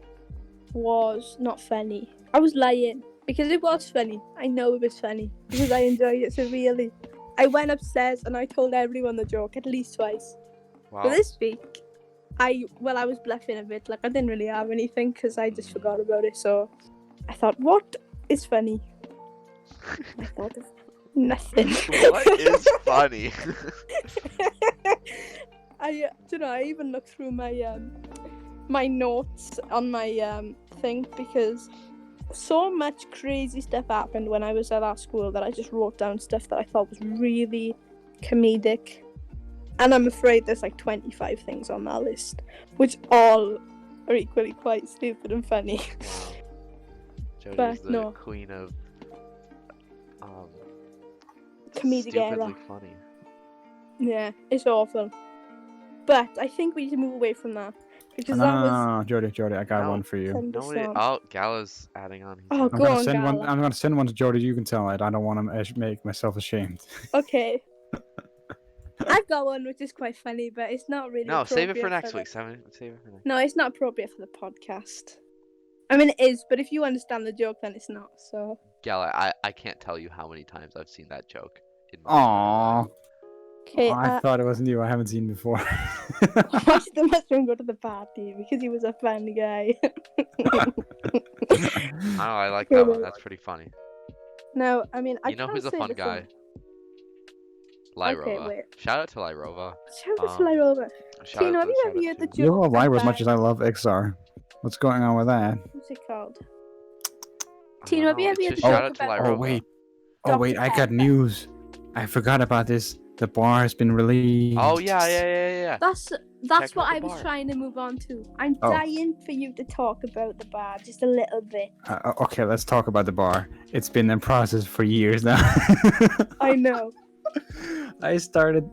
was not funny, I was lying because it was funny. I know it was funny because I enjoyed it severely. I went upstairs and I told everyone the joke at least twice. Wow. But this week, I was bluffing a bit. Like I didn't really have anything because I just forgot about it. So I thought, what is funny? I thought of nothing. What is funny? I even looked through my my notes on my thing because so much crazy stuff happened when I was at that school that I just wrote down stuff that I thought was really comedic. And I'm afraid there's like 25 things on that list, which all are equally quite stupid and funny. Wow. Jodie But is the no. queen of Comedic era. stupidly funny. Yeah, it's awful. But I think we need to move away from that because that was Jody, I got No. one for you. Nobody. thunderstorm. Oh, Gala's adding on. Oh, I'm go gonna on, send one. Gala. I'm gonna send one to Jody. You can tell it. I don't want to make myself ashamed. Okay. I've got one which is quite funny, but it's not really. No, save it for appropriate next the- week. Save it for next. No, it's not appropriate for the podcast. I mean, it is, but if you understand the joke, then it's not. So. Gala, I can't tell you how many times I've seen that joke. In my Aww. Okay. I thought it wasn't you. I haven't seen before. Watch the mushroom go to the party because he was a funny guy. Oh, I like that one. That's pretty funny. No, I mean, I You know can't who's a say fun the guy? thing. Lyrova. Okay, wait. Shout out to Lyrova. Shout out to Um, Lyrova. Shout Tina, out have to, you shout ever out heard the to- joke? You love Lyra as about- much as I love XR. What's going on with that? What's it called? I Tina, don't have you know, ever it's heard just the shout joke out to about- Lyrova. Oh wait. Dr. Oh wait, I got Pepper. news. I forgot about this. The bar has been released. Oh yeah. That's Check what out I the was bar. trying to move on to. I'm Oh. dying for you to talk about the bar just a little bit. Okay, let's talk about the bar. It's been in process for years now. I know. I started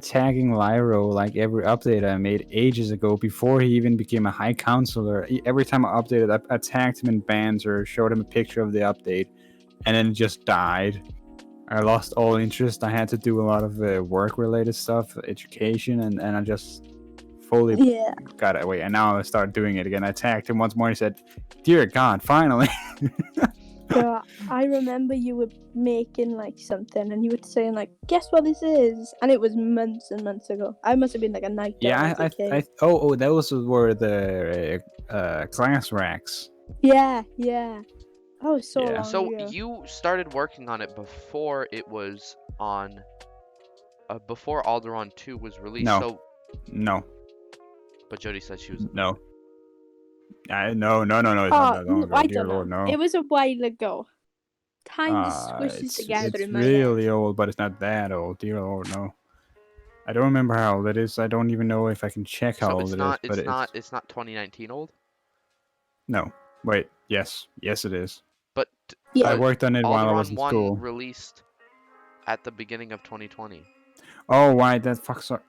tagging Lyro like every update I made ages ago before he even became a high counselor. Every time I updated, I tagged him in bands or showed him a picture of the update, and then it just died. I lost all interest. I had to do a lot of work-related stuff, education, and I just fully Yeah. got away. And now I start doing it again. I tagged him once more. He said, "Dear God, finally!" Yeah, I remember you were making like something, and you were saying like, "Guess what this is?" And it was months and months ago. I must have been like a night owl Yeah, as a kid. those were the glass racks. Yeah. That was so Yeah. long So ago. you started working on it before it was on, before Alderaan 2 was released. No. So, No, but Jody said she was. no. No. It's not that long ago. I Dear don't know. Lord, no. It was a while ago. Time just squishes It's together in my really head. old, but it's not that old. Dear Lord, no. I don't remember how old it is. I don't even know if I can check how So old it is. But it's not 2019 old. no. Wait. Yes, it is. But Yeah. I worked on it while I was Alderaan in 1 school. released at the beginning of 2020. Oh, why that fuck? Sorry.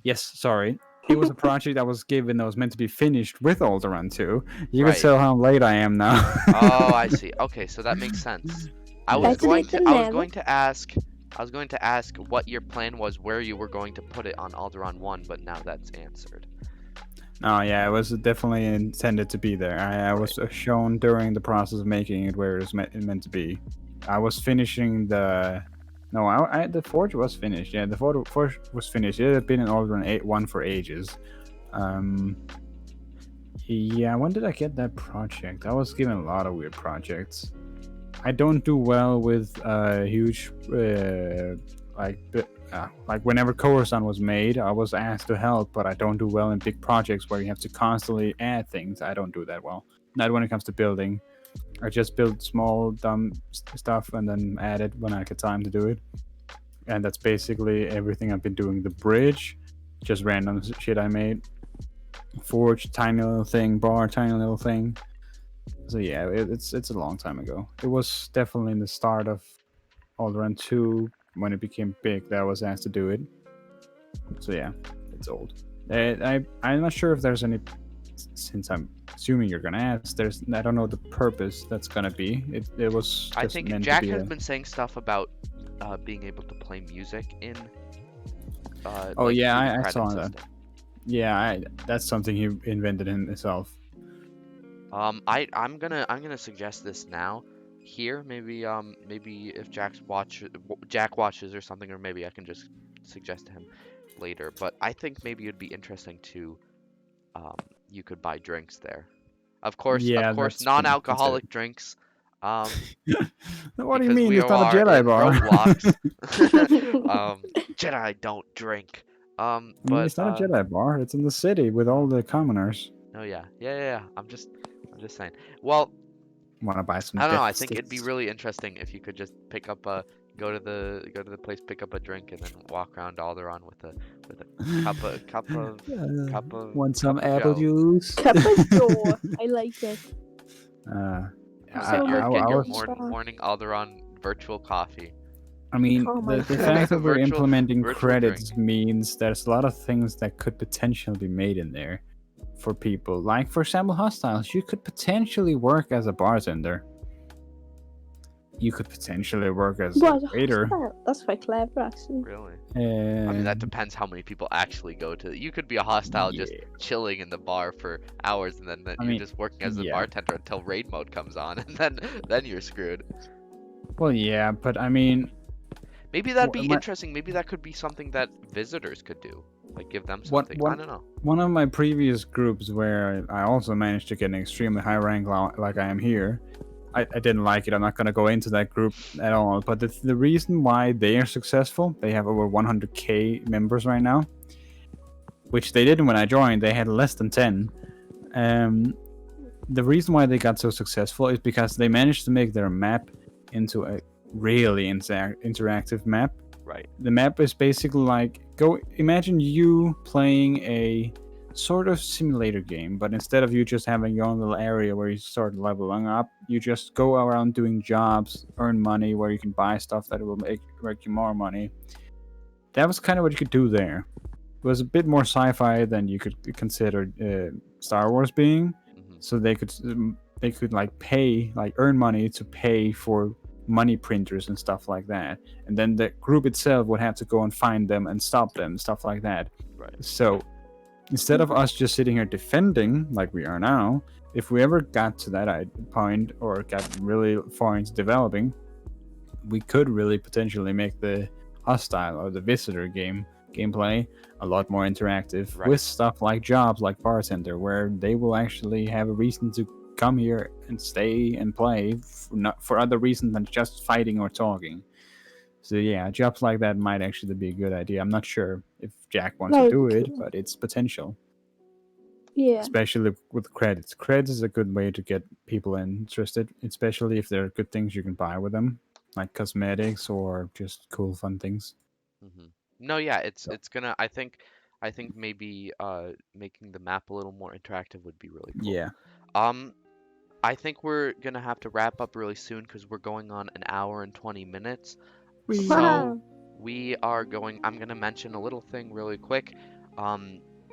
Yes, sorry. It was a project that was given that was meant to be finished with Alderaan 2. You Right. can tell how late I am now. Oh, I see. Okay, so that makes sense. I was Yes. going to Better going to ask what your plan was, where you were going to put it on Alderaan 1, but now that's answered. Oh yeah, it was definitely intended to be there. I was shown during the process of making it where it was meant to be. I was finishing the. No, the forge was finished. Yeah, the forge was finished. It had been in Alderaan 1 for ages. Yeah, when did I get that project? I was given a lot of weird projects. I don't do well with huge like whenever Coruscant was made, I was asked to help, but I don't do well in big projects where you have to constantly add things. I don't do that well. Not when it comes to building. I just build small dumb stuff and then add it when I get time to do it. And that's basically everything I've been doing. The bridge, just random shit I made. Forge, tiny little thing. Bar, tiny little thing. So yeah, it's a long time ago. It was definitely in the start of Alderaan 2 when it became big that I was asked to do it. So yeah, it's old. I'm not sure if there's any, since I'm assuming you're gonna ask. I don't know the purpose that's gonna be. It was. Just I think meant Jack to be has been saying stuff about being able to play music in. Oh like, yeah, through the I saw credits and that. stuff. Yeah, that's something he invented himself. I'm gonna suggest this now. Here, maybe if Jack watches or something, or maybe I can just suggest to him later. But I think maybe it'd be interesting to, you could buy drinks there. Of course, Yeah, that's been non-alcoholic drinks. What do you Because mean? we It's not a are Jedi in bar. Roblox. Jedi don't drink. I mean, But it's not a Jedi bar. It's in the city with all the commoners. oh yeah. I'm just saying. Well, Want to buy some? I don't know. I death think it'd be sticks? really interesting if you could just pick up a go to the place, pick up a drink, and then walk around Alderaan with a cup of Want some cup of apple Joe. juice? Cup of Joe. I like it. Get your was- morning Alderaan virtual coffee. I mean, Oh my the God. fact that we're Virtual- implementing virtual credits means there's a lot of things that could potentially be made in there for people. Like, for example, Hostiles. You could potentially work as a bartender. You could potentially work as What? a waiter. That's quite clever, actually. Really? I mean, that And depends how many people actually go to. You could be a hostile just yeah. chilling in the bar for hours, and then I you're mean, just working as a yeah. bartender until raid mode comes on, and then you're screwed. Well, yeah, but I mean, Maybe that'd be my- interesting. Maybe that could be something that visitors could do. Like give them What- something. what- I don't know. one of my previous groups where I also managed to get an extremely high rank like I am here, I didn't like it. I'm not going to go into that group at all. But the reason why they are successful, they have over 100k members right now, which they didn't when I joined. They had less than 10. The reason why they got so successful is because they managed to make their map into a really interactive map. Right. The map is basically like, imagine you playing a sort of simulator game, but instead of you just having your own little area where you start leveling up, you just go around doing jobs, earn money, where you can buy stuff that will make you more money. That was kind of what you could do there. It was a bit more sci-fi than you could consider Star Wars being. Mhm. So they could like pay, like earn money to pay for money printers and stuff like that, and then the group itself would have to go and find them and stop them, stuff like that. Right. So instead of us just sitting here defending like we are now, if we ever got to that point or got really far into developing, we could really potentially make the hostile or the visitor gameplay a lot more interactive, Right. with stuff like jobs like bartender, where they will actually have a reason to come here and stay and play not for other reasons than just fighting or talking. So yeah, jobs like that might actually be a good idea. I'm not sure if Jack wants to do it, but it's potential. Yeah. Especially with credits. Credits is a good way to get people interested, especially if there are good things you can buy with them, like cosmetics or just cool fun things. Mhm. No, yeah, it's gonna. I think maybe making the map a little more interactive would be really cool. Yeah. Um, I think we're gonna have to wrap up really soon because we're going on an hour and 20 minutes. So Wow. we are going. I'm gonna mention a little thing really quick.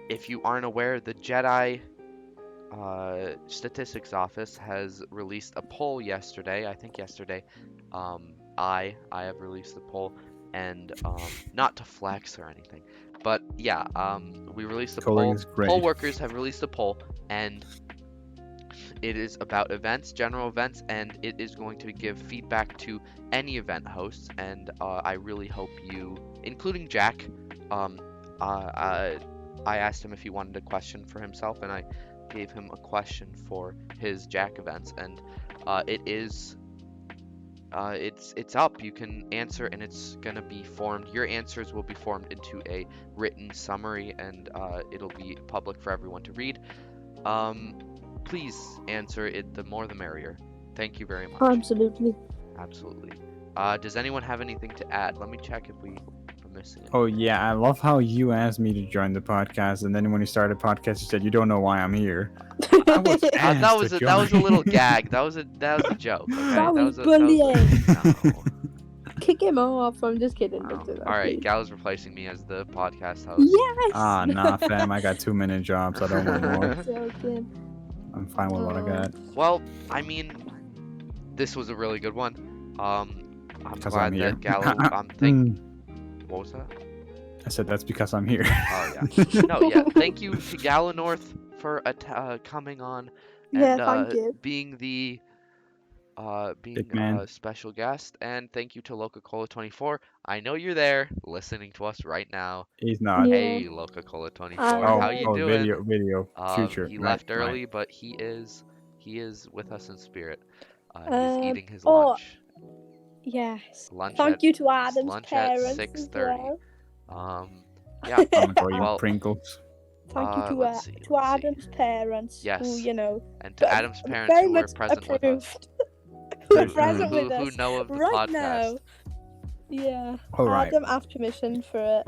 If you aren't aware, the Jedi Statistics Office has released a poll yesterday. I think yesterday. I have released the poll, and not to flex or anything, but yeah, we released the Calling poll. is great. Poll workers have released a poll, and it is about events, general events, and it is going to give feedback to any event hosts. And I really hope you, including Jack, I asked him if he wanted a question for himself, and I gave him a question for his Jack events, and it's up. You can answer, and it's gonna be formed. Your answers will be formed into a written summary, and it'll be public for everyone to read. Please answer it. The more, the merrier. Thank you very much. Absolutely. Absolutely. Does anyone have anything to add? Let me check if we are missing it. Oh yeah, I love how you asked me to join the podcast, and then when you started the podcast, you said you don't know why I'm here. I was that asked was to that was a join. little gag. That was a joke. Okay? That was bullying. No. Kick him off. I'm just kidding. Don't do that, All right, please. Gal's replacing me as the podcast host. Yes. Ah, nah, fam. I got 2 minute jobs. I don't want more. Joking. I'm fine with what I got. Well, I mean, this was a really good one. I'm 'Cause glad I'm here. that Gallo. What was that? I said that's because I'm here. Oh yeah. No, yeah. Thank you to Gala North for coming on and Yeah, thank you. being the Big man. special guest, and thank you to Loca-Cola 24. I know you're there listening to us right now. He's not. Yeah. Hey, Loca-Cola 24, Oh, how you doing? video, future. He right, left right. early, but he is with us in spirit. He's eating his oh, lunch. Yes. Lunch Thank at you to Adam's lunch at parents 6:30. as well. Yeah. I'm gonna call you Well, Pringles. Thank you to let's see. Adam's parents. Yes. Who, you know, And to Adam's parents very who were much present with us. approved. Who are Who- present with Who us know of the right podcast. now. Yeah. All right. Adam asked permission from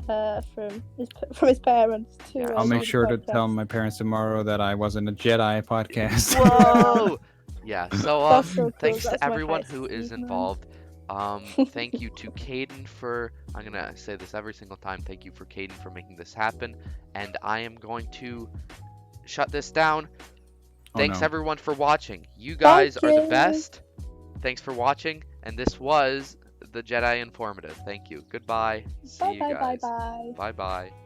his parents to. Yeah. I'll make do the sure to tell podcast. my parents tomorrow that I was in a Jedi podcast. Whoa! Yeah, so That's so cool. thanks That's to my everyone first who is achievement. involved. Thank you to Caden for, I'm gonna say this every single time, thank you for Caden for making this happen, and I am going to shut this down. Oh, Thanks no. everyone for watching. You guys are the you. best. Thanks for watching, and this was the Jedi Informative. Thank you. Goodbye. See Bye you bye bye guys. bye. Bye bye.